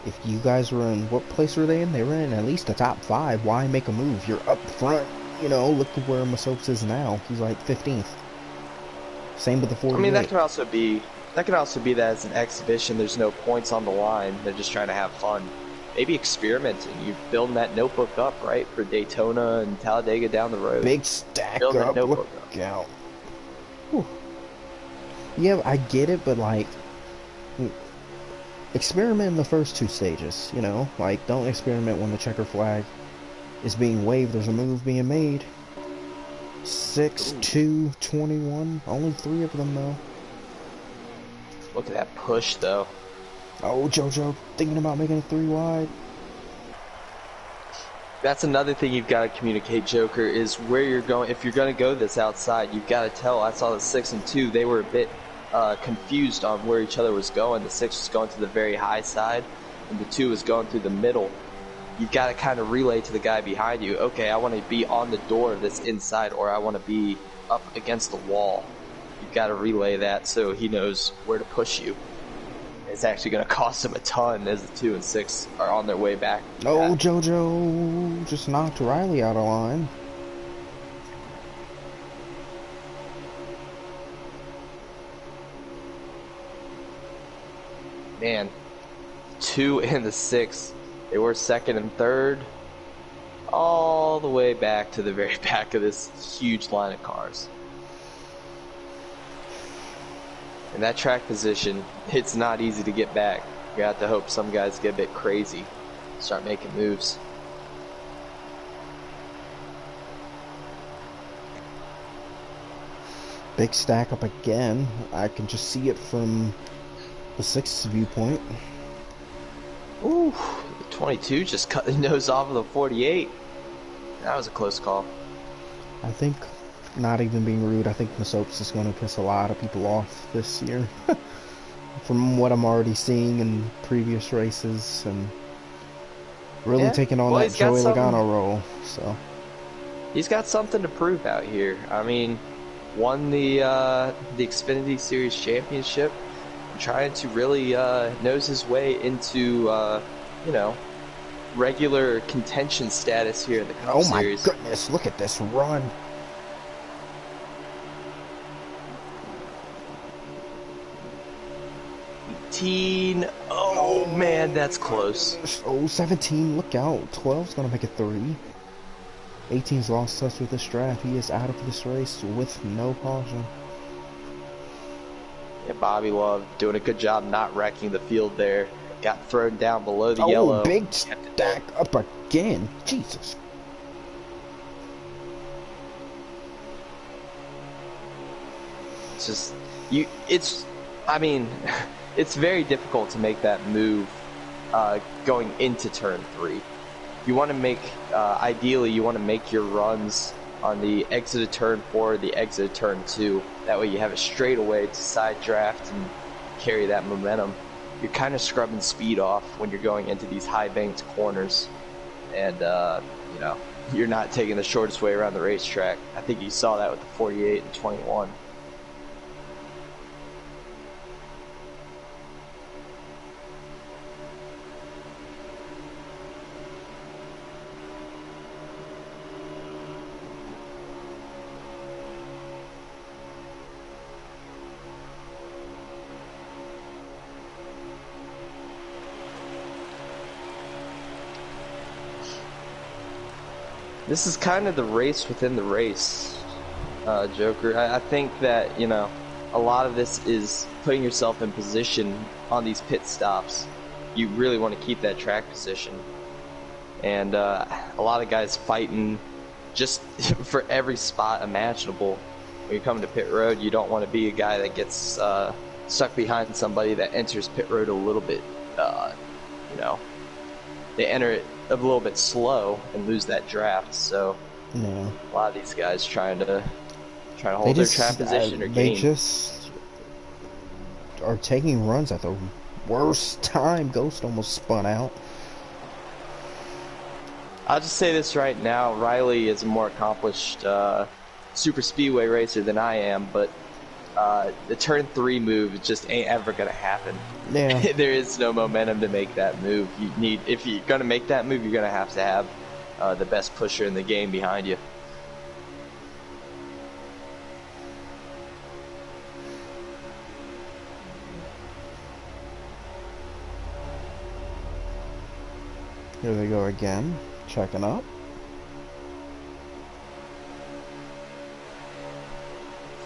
if you guys were in, what place were they in? They were in at least the top 5. Why make a move? You're up front. You know, look at where Masopes is now. He's like 15th. Same with the 48. I mean, that can also be that as an exhibition. There's no points on the line. They're just trying to have fun. Maybe experimenting. You're building that notebook up, right, for Daytona and Talladega down the road. Big stack Build that up. notebook Look out. Whew. Yeah, I get it, but like, experiment in the first 2 stages, you know? Like, don't experiment when the checker flag is being waved. There's a move being made. 6, 2, 21. Only 3 of them, though. Look at that push, though. Oh, JoJo thinking about making it 3 wide. That's another thing you've got to communicate, Joker, is where you're going. If you're going to go this outside, you've got to tell. I saw the 6 and 2. They were a bit confused on where each other was going. The 6 was going to the very high side, and the 2 was going through the middle. You've got to kind of relay to the guy behind you, okay, I want to be on the door that's inside, or I want to be up against the wall. You've got to relay that so he knows where to push you. It's actually going to cost him a ton as the 2 and 6 are on their way back. Oh, JoJo just knocked Riley out of line. Man, 2 and the 6, they were 2nd and 3rd, all the way back to the very back of this huge line of cars. And that track position, it's not easy to get back. You have to hope some guys get a bit crazy, start making moves. Big stack up again. I can just see it from the 6th viewpoint. Ooh, the 22 just cut the nose off of the 48. That was a close call. I think, not even being rude, I think Masopes is going to piss a lot of people off this year. From what I'm already seeing in previous races, and really taking on that Joey Logano role. So he's got something to prove out here. I mean, won the Xfinity Series championship, trying to really nose his way into regular contention status here in the Cup Series. Oh my goodness, look at this run. Oh man, that's close. Oh, 17, look out. 12's gonna make it 3. 18's lost touch with the strap. He is out of this race with no caution. Yeah, Bobby Love doing a good job not wrecking the field there. Got thrown down below the yellow. Oh, big stack up again. Jesus. It's just, I mean, it's very difficult to make that move going into turn 3. You want to make, ideally, you want to make your runs on the exit of turn 4, the exit of turn 2. That way you have a straightaway to side draft and carry that momentum. You're kind of scrubbing speed off when you're going into these high banked corners. And, you're not taking the shortest way around the racetrack. I think you saw that with the 48 and 21. This is kind of the race within the race, Joker. I think that, a lot of this is putting yourself in position on these pit stops. You really want to keep that track position. And a lot of guys fighting just for every spot imaginable. When you're coming to pit road, you don't want to be a guy that gets stuck behind somebody that enters pit road a little bit, they enter it a little bit slow and lose that draft. So yeah, a lot of these guys trying to hold their track position or gain. are taking runs at the worst time. Ghost almost spun out. I'll just say this right now. Riley is a more accomplished super speedway racer than I am, but the turn 3 move just ain't ever going to happen. Yeah. There is no momentum to make that move. If you're going to make that move, you're going to have the best pusher in the game behind you. Here they go again, checking up.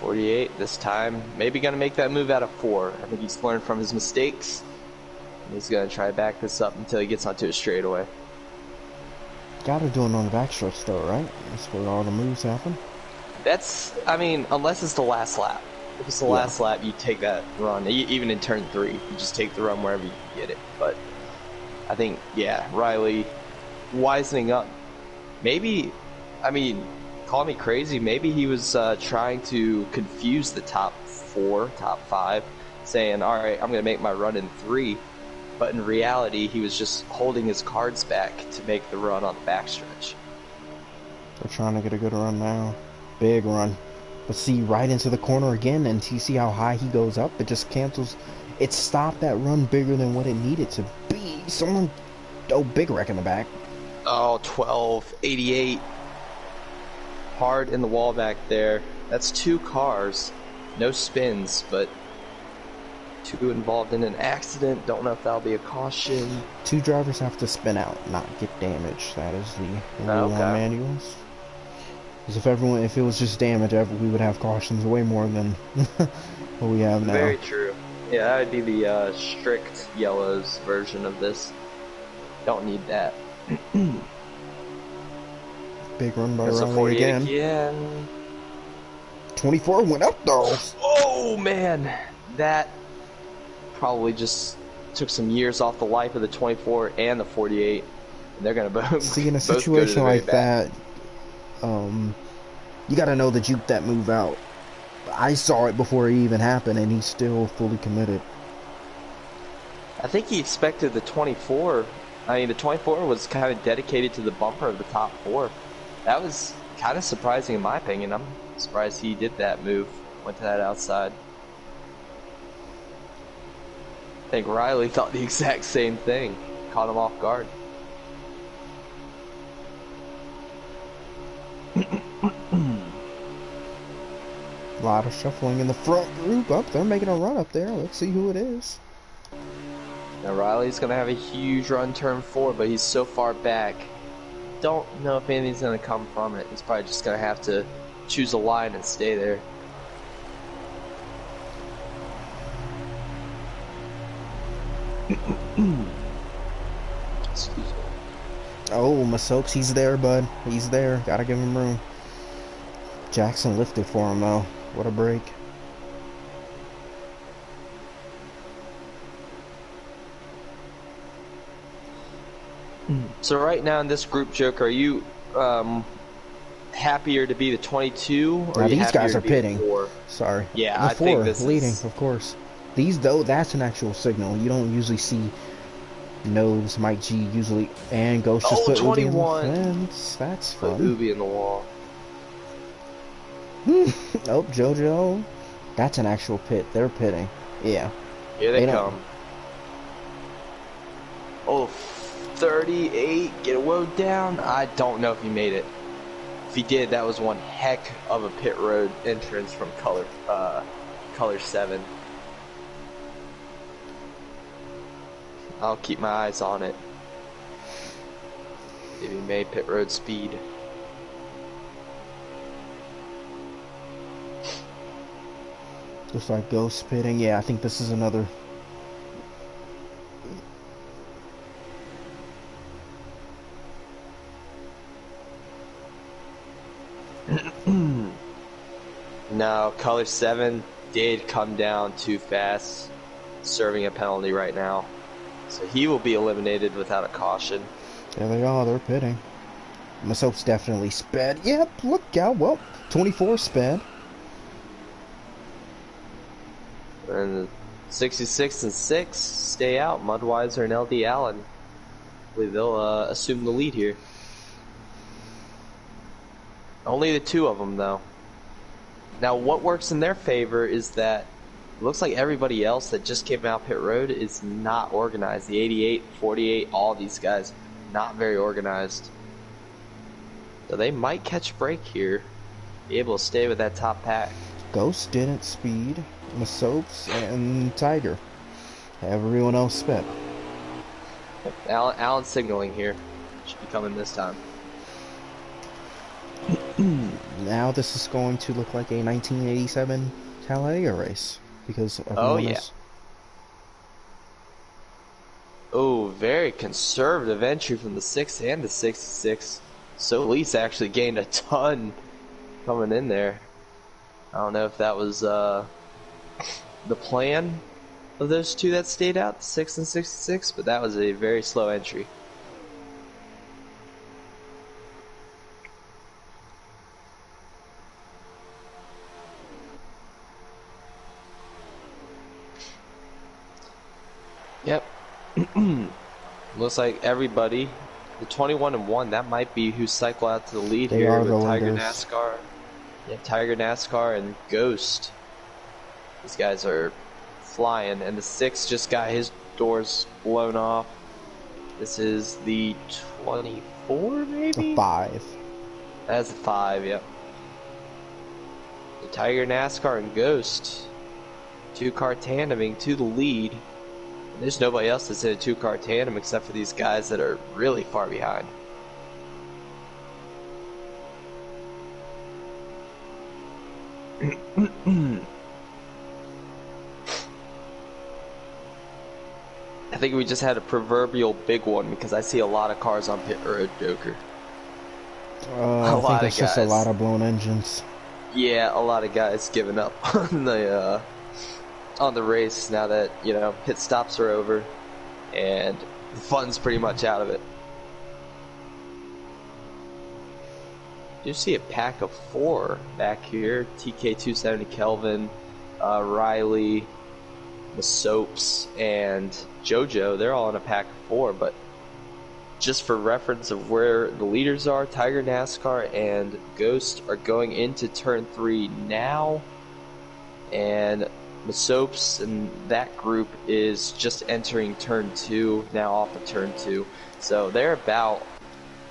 48 this time. Maybe going to make that move out of 4. I think he's learned from his mistakes. And he's going to try to back this up until he gets onto a straightaway. Gotta do it on the backstretch though, right? That's where all the moves happen. I mean, unless it's the last lap. If it's the last lap, you take that run. Even in turn 3, you just take the run wherever you can get it. But I think, yeah, Riley wisening up. Maybe, I mean, call me crazy, maybe he was trying to confuse the top 4, top 5, saying, all right, I'm going to make my run in 3. But in reality, he was just holding his cards back to make the run on the backstretch. They're trying to get a good run now. Big run. But see, right into the corner again, and you see how high he goes up? It just cancels. It stopped that run bigger than what it needed to be. Someone, big wreck in the back. Oh, 1288. Hard in the wall back there. That's 2 cars. No spins, but 2 involved in an accident. Don't know if that'll be a caution. 2 drivers have to spin out, not get damaged. That is the rule on manuals. Because if it was just damage, we would have cautions way more than what we have now. Very true. Yeah, that would be the strict yellows version of this. Don't need that. Big run by Riley again. 24 went up though. Oh man, that probably just took some years off the life of the 24 and the 48, and they're gonna both. See, in a situation like that, you got to know to juke that move out. I saw it before it even happened, and he's still fully committed. I think he expected the 24. I mean, the 24 was kind of dedicated to the bumper of the top 4. That was kind of surprising in my opinion. I'm surprised he did that move, went to that outside. I think Riley thought the exact same thing, caught him off guard. A lot of shuffling in the front group. Up, they're making a run up there. Let's see who it is. Now Riley's gonna have a huge run turn 4, but he's so far back. Don't know if anything's gonna come from it. He's probably just gonna have to choose a line and stay there. Excuse me. Oh, Masokes, he's there, bud. He's there. Gotta give him room. Jackson lifted for him, though. What a break. So right now in this group, Joke, are you happier to be the 22? Or now these guys are pitting. Sorry. Yeah, the I 4 think this leading, is... of course. These, though, that's an actual signal. You don't usually see Nose, Mike G, usually, and Ghost just put 21. Ubi in the fence. That's fun. Put Ubi in the wall. Oh, JoJo. That's an actual pit. They're pitting. Yeah. Here they come. Oh, 38. Get a load down. I don't know if he made it. If he did, that was one heck of a pit road entrance from color 7. I'll keep my eyes on it. If he made pit road speed. Looks like Ghost pitting. Yeah, I think this is another. No, color 7 did come down too fast, serving a penalty right now. So he will be eliminated without a caution. There they are, they're pitting. Masokes definitely sped. Yep, look out. Well, 24 sped. And 66 and 6 stay out. Mudweiser and LD Allen. I believe they'll assume the lead here. Only the two of them, though. Now, what works in their favor is that it looks like everybody else that just came out pit road is not organized. The 88, 48, all these guys, not very organized. So they might catch a break here, be able to stay with that top pack. Ghost didn't speed. Soaps and Tiger. Everyone else sped. Allen signaling here. Should be coming this time. Now this is going to look like a 1987 Talladega race because everyone is. Oh, very conservative entry from the 6 and the 66. Solis actually gained a ton coming in there. I don't know if that was the plan of those two that stayed out, 6 and 66, but that was a very slow entry. Yep. Looks like everybody, the 21 and 1, that might be who cycle out to the lead They here are with the Tiger leaders. NASCAR. Yeah, Tiger NASCAR and Ghost. These guys are flying, and the 6 just got his doors blown off. This is the 24, maybe? The 5. That's the 5, yep. The Tiger NASCAR and Ghost. 2-car tandeming to the lead. There's nobody else that's in a 2-car tandem except for these guys that are really far behind. I think we just had a proverbial big one because I see a lot of cars on pit road, Joker. I think it's just a lot of blown engines. Yeah, a lot of guys giving up on the race now that, you know, pit stops are over and the fun's pretty much out of it. You see a pack of 4 back here. TK270 Kelvin, Riley, the Soaps, and JoJo. They're all in a pack of 4, but just for reference of where the leaders are, Tiger NASCAR and Ghost are going into turn 3 now, and the Soaps and that group is just entering turn 2, now off of turn 2. So they're about,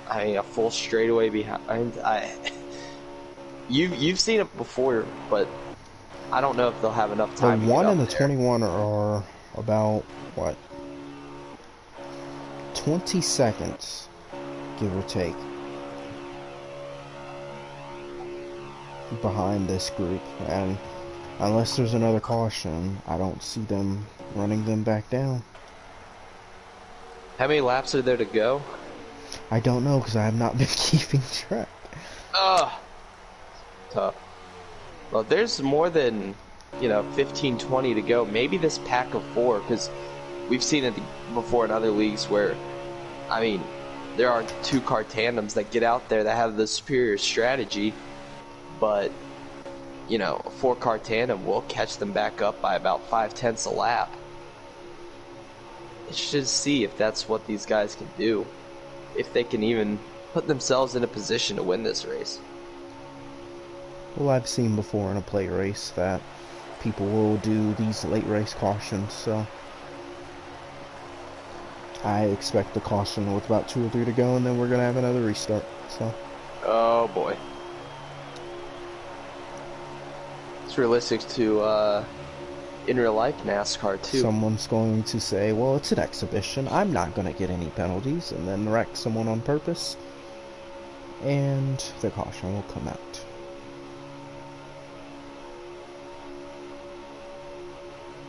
I mean, a full straightaway behind. You've seen it before, but I don't know if they'll have enough time. The 1 and the 21 are about, what, 20 seconds, give or take, behind this group, and unless there's another caution, I don't see them running them back down. How many laps are there to go? I don't know, because I have not been keeping track. Tough. Well, there's more than, 15, 20 to go. Maybe this pack of 4, because we've seen it before in other leagues where, I mean, there are 2-car tandems that get out there that have the superior strategy, but, a 4-car tandem will catch them back up by about 5/10 a lap. Let's just see if that's what these guys can do, if they can even put themselves in a position to win this race. Well, I've seen before in a plate race that people will do these late race cautions, so I expect the caution with about 2 or 3 to go, and then we're going to have another restart. So. Oh boy. It's realistic to in real life NASCAR too. Someone's going to say, well, it's an exhibition, I'm not going to get any penalties, and then wreck someone on purpose, and the caution will come out.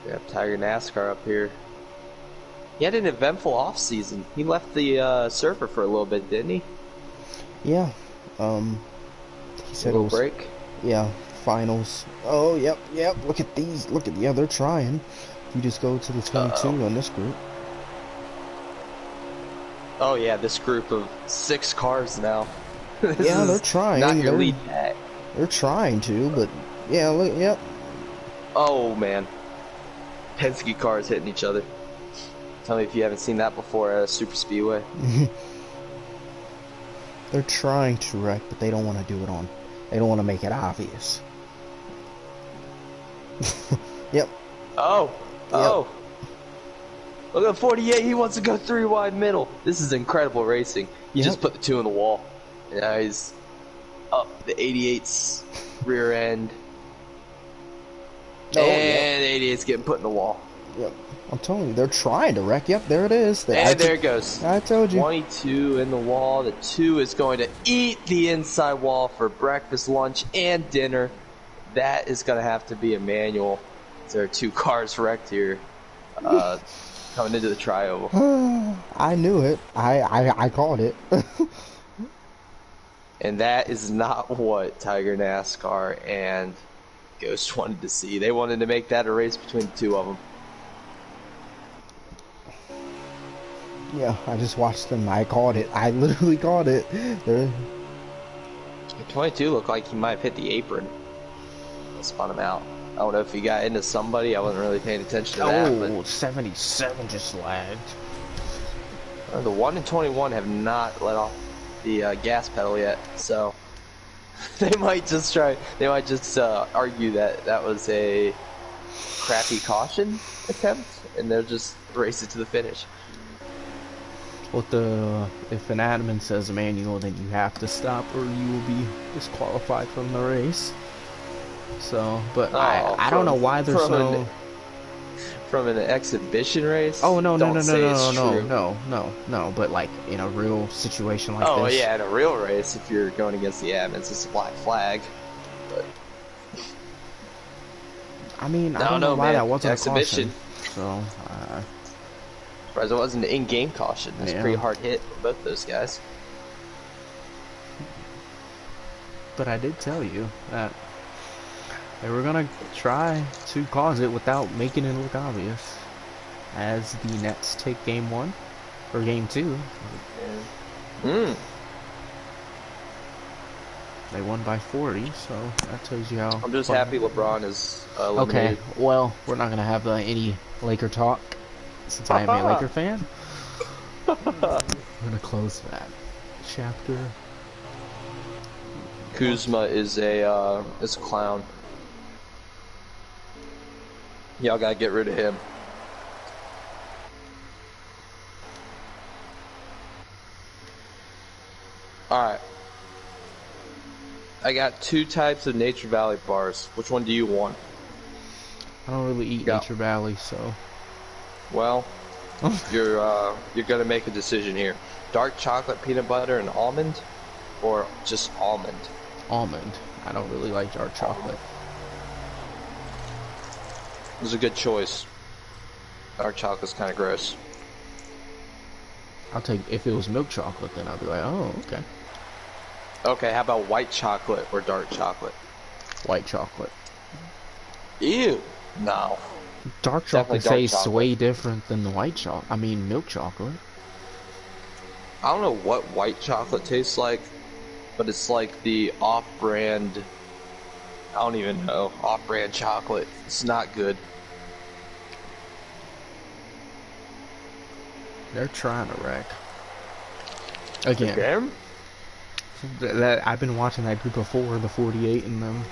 Yeah, Tiger NASCAR up here. He had an eventful off-season. He left the surfer for a little bit, didn't he? Yeah. He said a it was break. Yeah, finals. Oh, yep. Look at these. Yeah, they're trying. If you just go to the 22 on this group. Oh yeah, this group of 6 cars now. Yeah, they're trying. Not your lead pack. They're trying to, but yeah, look, yep. Oh man. Penske cars hitting each other. Tell me if you haven't seen that before at a super speedway. They're trying to wreck, but they don't want to do it on. They don't want to make it obvious. Yep. Oh. Yep. Oh. Look at 48. He wants to go 3 wide middle. This is incredible racing. He just put the 2 in the wall. And now he's up the 88's rear end. Oh, and 88's getting put in the wall. Yep. I'm telling you, they're trying to wreck. Yep, there it is. And there it goes. I told you. 22 in the wall. The 2 is going to eat the inside wall for breakfast, lunch, and dinner. That is going to have to be a manual. There are 2 cars wrecked here coming into the tri-oval. I knew it. I called it. And that is not what Tiger NASCAR and Ghost wanted to see. They wanted to make that a race between the 2 of them. Yeah, I just watched them. I called it. I literally called it. 22 looked like he might have hit the apron. Spun him out. I don't know if he got into somebody. I wasn't really paying attention to that. Oh, 77 just lagged. The 1 and 21 have not let off the gas pedal yet, so they might just argue that that was a crappy caution attempt, and they'll just race it to the finish. Well, if an admin says manual, then you have to stop, or you will be disqualified from the race. So, but I don't know why they're so. From an exhibition race? Oh no. But like in a real situation like this. Oh yeah, in a real race, if you're going against the admins, it's a black flag. But I mean, I don't know why that wasn't exhibition. A caution. So, surprised it wasn't an in-game caution. That's a pretty hard hit for both those guys. But I did tell you that they were gonna try to cause it without making it look obvious. As the Nets take game 1 or game 2. They won by 40, so that tells you how. I'm just happy LeBron is eliminated. Okay, well, we're not gonna have any Laker talk since I am a Laker fan. I'm gonna close that chapter. Kuzma is a clown. Y'all gotta get rid of him. Alright. I got 2 types of Nature Valley bars. Which one do you want? I don't really eat Nature Valley, so. Well, you're gonna make a decision here. Dark chocolate, peanut butter, and almond, or just almond? Almond. I don't really like dark chocolate. It was a good choice. Dark chocolate's kind of gross. I'll take, if it was milk chocolate, then I'll be like, oh, okay. Okay, how about white chocolate or dark chocolate? White chocolate. Ew. No. Dark chocolate tastes way different than the white chocolate. I mean, milk chocolate. I don't know what white chocolate tastes like, but it's like the off-brand, I don't even know, off-brand chocolate. It's not good. They're trying to wreck. Again? I've been watching that group of 4, the 48 and them.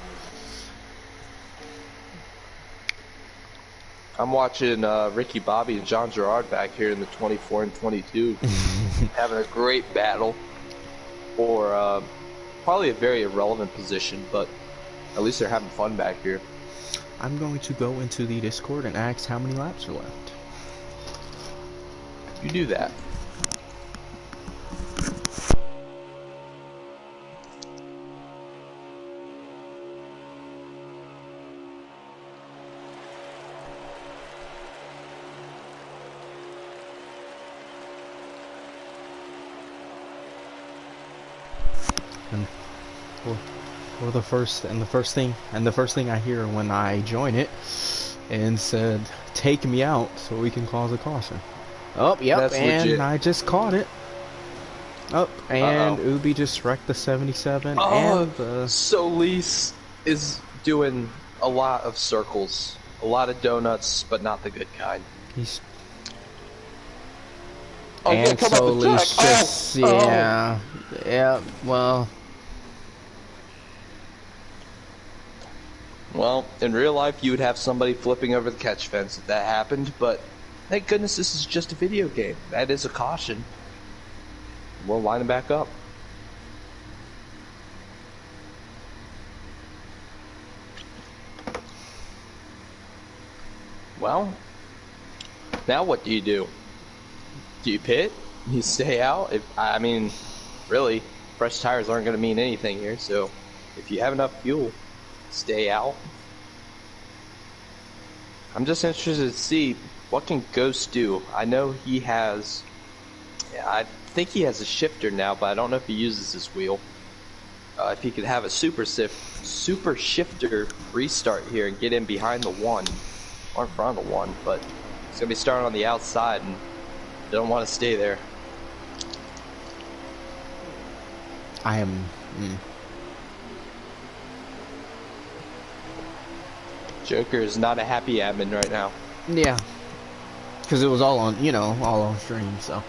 I'm watching Ricky Bobby and John Gerard back here in the 24 and 22 having a great battle for probably a very irrelevant position, but at least they're having fun back here. I'm going to go into the Discord and ask how many laps are left. You do that. And or the first thing I hear when I join it and said, "Take me out so we can cause a caution." Oh, yep, That's and legit. I just caught it. Oh, and Ubi just wrecked the 77. Oh, and the... Solis is doing a lot of circles A lot of donuts, but not the good kind. He's Oh, yeah, and come up so the track. Lucius, Oh, yeah, yeah. Well, Well, in real life, you would have somebody flipping over the catch fence if that happened, but thank goodness this is just a video game. That is a caution. We'll line them back up. Well, now what do? Do you pit? You stay out? I mean, really, fresh tires aren't going to mean anything here, so if you have enough fuel, stay out. I'm just interested to see what can Ghost do. I know he has, I think he has a shifter now, but I don't know if he uses this wheel. If he could have a super shifter restart here and get in behind the one, or in front of the one, but he's going to be starting on the outside and don't want to stay there. I am. Joker is not a happy admin right now. Yeah, because it was all on, all on stream. So,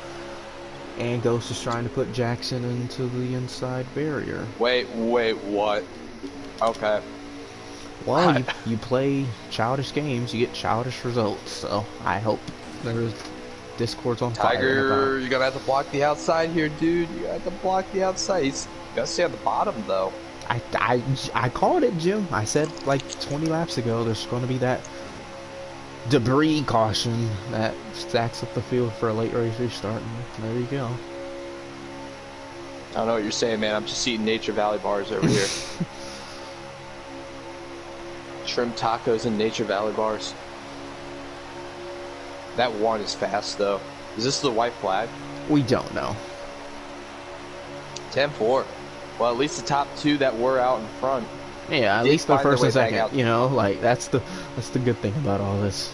and Ghost is trying to put Jackson into the inside barrier. Wait, what? Okay. Well, you play childish games, you get childish results. So I hope there's Discord's on fire. Tiger, you're gonna have to block the outside here, dude. You have to block the outside. He's gotta stay at the bottom though. I called it, Jim. I said like 20 laps ago there's going to be that debris caution that stacks up the field for a late race restart, and there you go. I don't know what you're saying, man. I'm just eating Nature Valley bars over here. Shrimp tacos and Nature Valley bars. That one is fast though. Is this the white flag? We don't know. 10-4. Well, at least the top two that were out in front. Yeah, at least the first and second. Like that's the good thing about all this.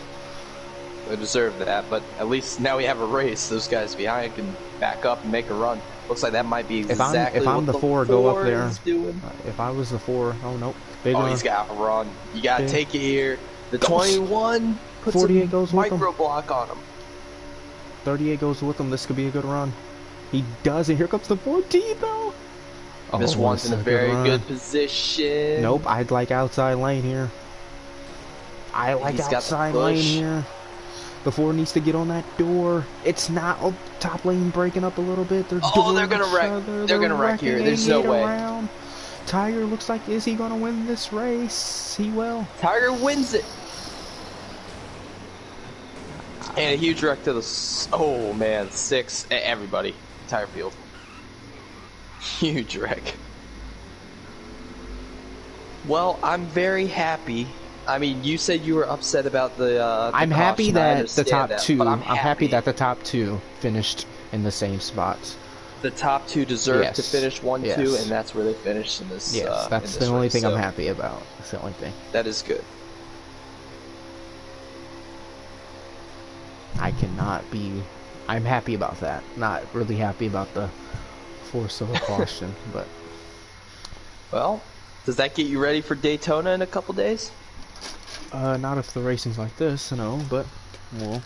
They deserve that, but at least now we have a race. Those guys behind can back up and make a run. Looks like that might be exactly if I'm what the four, go up there. Doing. If I was the four, oh nope. He's got to run. You got to take it here. The 21 puts 48 a goes with him. micro block on him. 38 goes with him. This could be a good run. He does, and here comes the 14 though. This one's in a very good position. Nope, I'd like outside lane here. I like outside lane here. The 4 needs to get on that door. It's not. Oh, top lane breaking up a little bit. They're gonna wreck. They're gonna wreck here. There's no way. Around. Tiger looks like, is he gonna win this race? He will. Tiger wins it. And a huge wreck to the. Oh man, 6. Everybody, entire field. Huge wreck. Well, I'm very happy. I mean, you said you were upset about the I'm happy that the top two. I'm happy that the top 2 finished in the same spots. The top 2 deserve to finish 1, 2, and that's where they finished in this. Yes, that's the only thing I'm happy about. That's the only thing. That is good. I cannot be. I'm happy about that. Not really happy about the force of a caution, but. Well, does that get you ready for Daytona in a couple days? Not if the racing's like this, but we'll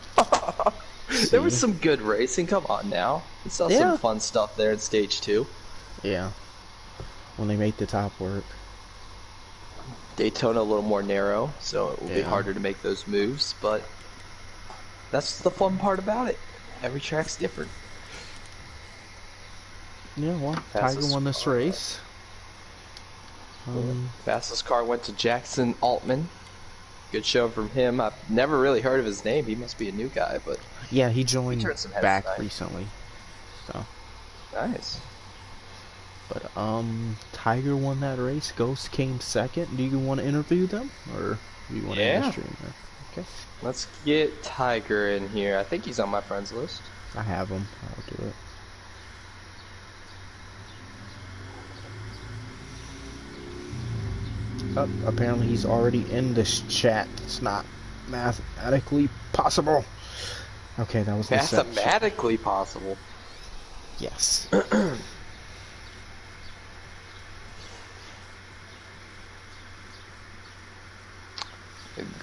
There was some good racing. Come on now. We saw some fun stuff there in stage 2. Yeah. When they made the top work. Daytona a little more narrow, so it will be harder to make those moves, but that's the fun part about it. Every track's different. Yeah, well, Tiger won this race. Fastest car went to Jackson Altman. Good show from him. I've never really heard of his name. He must be a new guy, but yeah, he joined back recently. So nice. But Tiger won that race. Ghost came second. Do you want to interview them, or do you want to end the stream? Okay. Let's get Tiger in here. I think he's on my friends list. I have him. I'll do it. Apparently he's already in this chat. It's not mathematically possible. Okay, that was mathematically possible. Yes.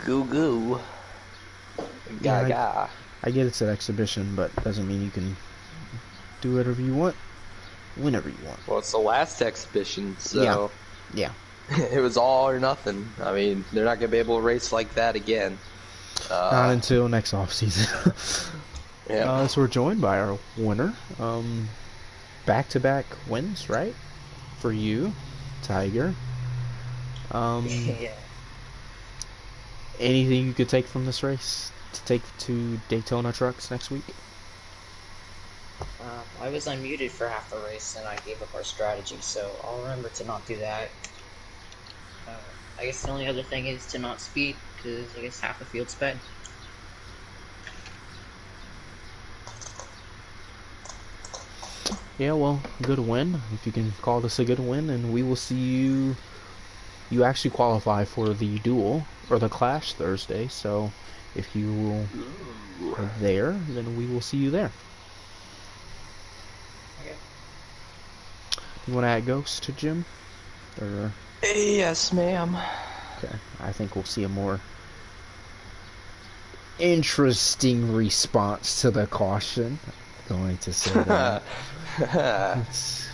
Goo goo. Yeah, Gaga. I get it's an exhibition, but doesn't mean you can do whatever you want, whenever you want. Well, it's the last exhibition, so Yeah. it was all or nothing. I mean, they're not gonna be able to race like that again. Not until next offseason. Yeah. So we're joined by our winner. Back-to-back wins, right? For you, Tiger. Yeah. Anything you could take from this race to take to Daytona Trucks next week? I was unmuted for half the race and I gave up our strategy, so I'll remember to not do that. I guess the only other thing is to not speed, because I guess half the field sped. Yeah, well, good win, if you can call this a good win, and we will see you. You actually qualify for the duel, or the clash Thursday, so if you are there, then we will see you there. Okay. You want to add Ghost to Jim? Or... Yes, ma'am. Okay, I think we'll see a more interesting response to the caution. I'm going to say that.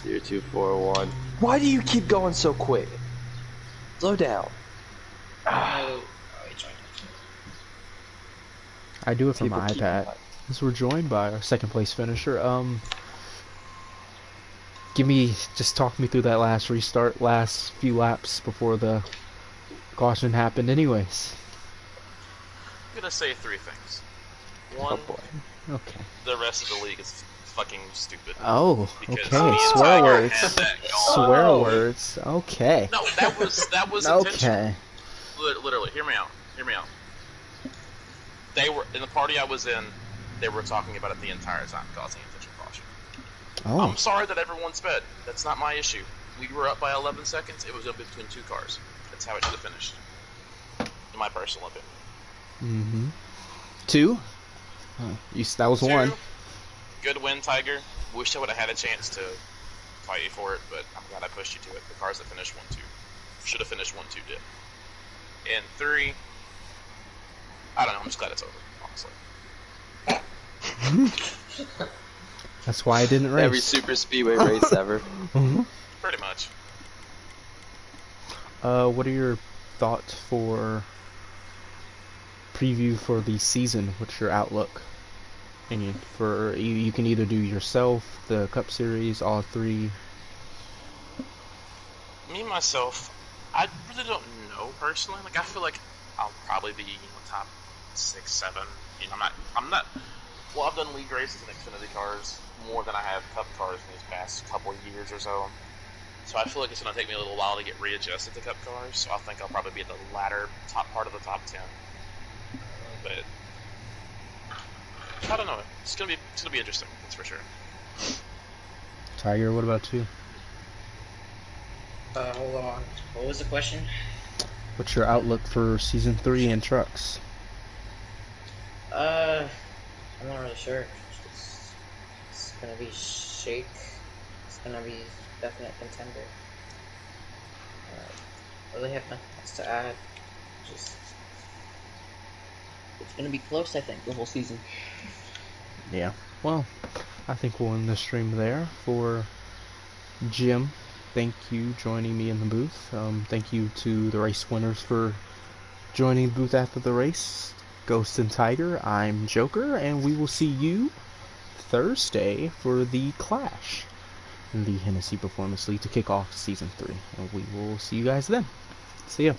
0, 2, 4, 1. Why do you keep going so quick? Slow down. Oh, I do it from my People iPad. keep- As we're joined by our second place finisher. Just talk me through that last restart, last few laps before the caution happened anyways. I'm gonna say 3 things. Oh One, boy. Okay. the rest of the league is fucking stupid. Oh, Because okay. me and Swear Tiger words. had that going. Swear Oh. words. Okay. No, that was intentional. Okay. Literally, hear me out. Hear me out. They were in the party I was in. They were talking about it the entire time, causing intentional caution. Oh. I'm sorry that everyone sped. That's not my issue. We were up by 11 seconds. It was up between 2 cars. That's how it should have finished, in my personal opinion. Mm-hmm. 2? That was 2, 1. good win, Tiger. Wish I would have had a chance to fight you for it, but I'm glad I pushed you to it. The cars that finished 1-2 should have finished 1-2 did. And 3, I don't know. I'm just glad it's over, honestly. That's why I didn't race. Every super speedway race ever. Mhm. Pretty much. What are your thoughts for preview for the season? What's your outlook? And for you can either do yourself, the Cup Series, all 3. Me myself, I really don't know personally. Like I feel like I'll probably be top 6, 7. I'm not. Well, I've done league races and Xfinity cars more than I have Cup cars in these past couple years or so. So I feel like it's going to take me a little while to get readjusted to Cup cars. So I think I'll probably be at the latter top part of the top 10. But I don't know. It's gonna be interesting. That's for sure. Tiger, what about you? Hold on. What was the question? What's your outlook for season 3 in trucks? I'm not really sure. It's gonna be shake. It's gonna be definite contender. Really have nothing else to add. Just it's gonna be close, I think, the whole season. Yeah. Well, I think we'll end the stream there. For Jim, thank you joining me in the booth. Thank you to the race winners for joining the booth after the race. Ghost and Tiger, I'm Joker, and we will see you Thursday for the Clash in the Hennessy Performance League to kick off season 3. And we will see you guys then. See ya.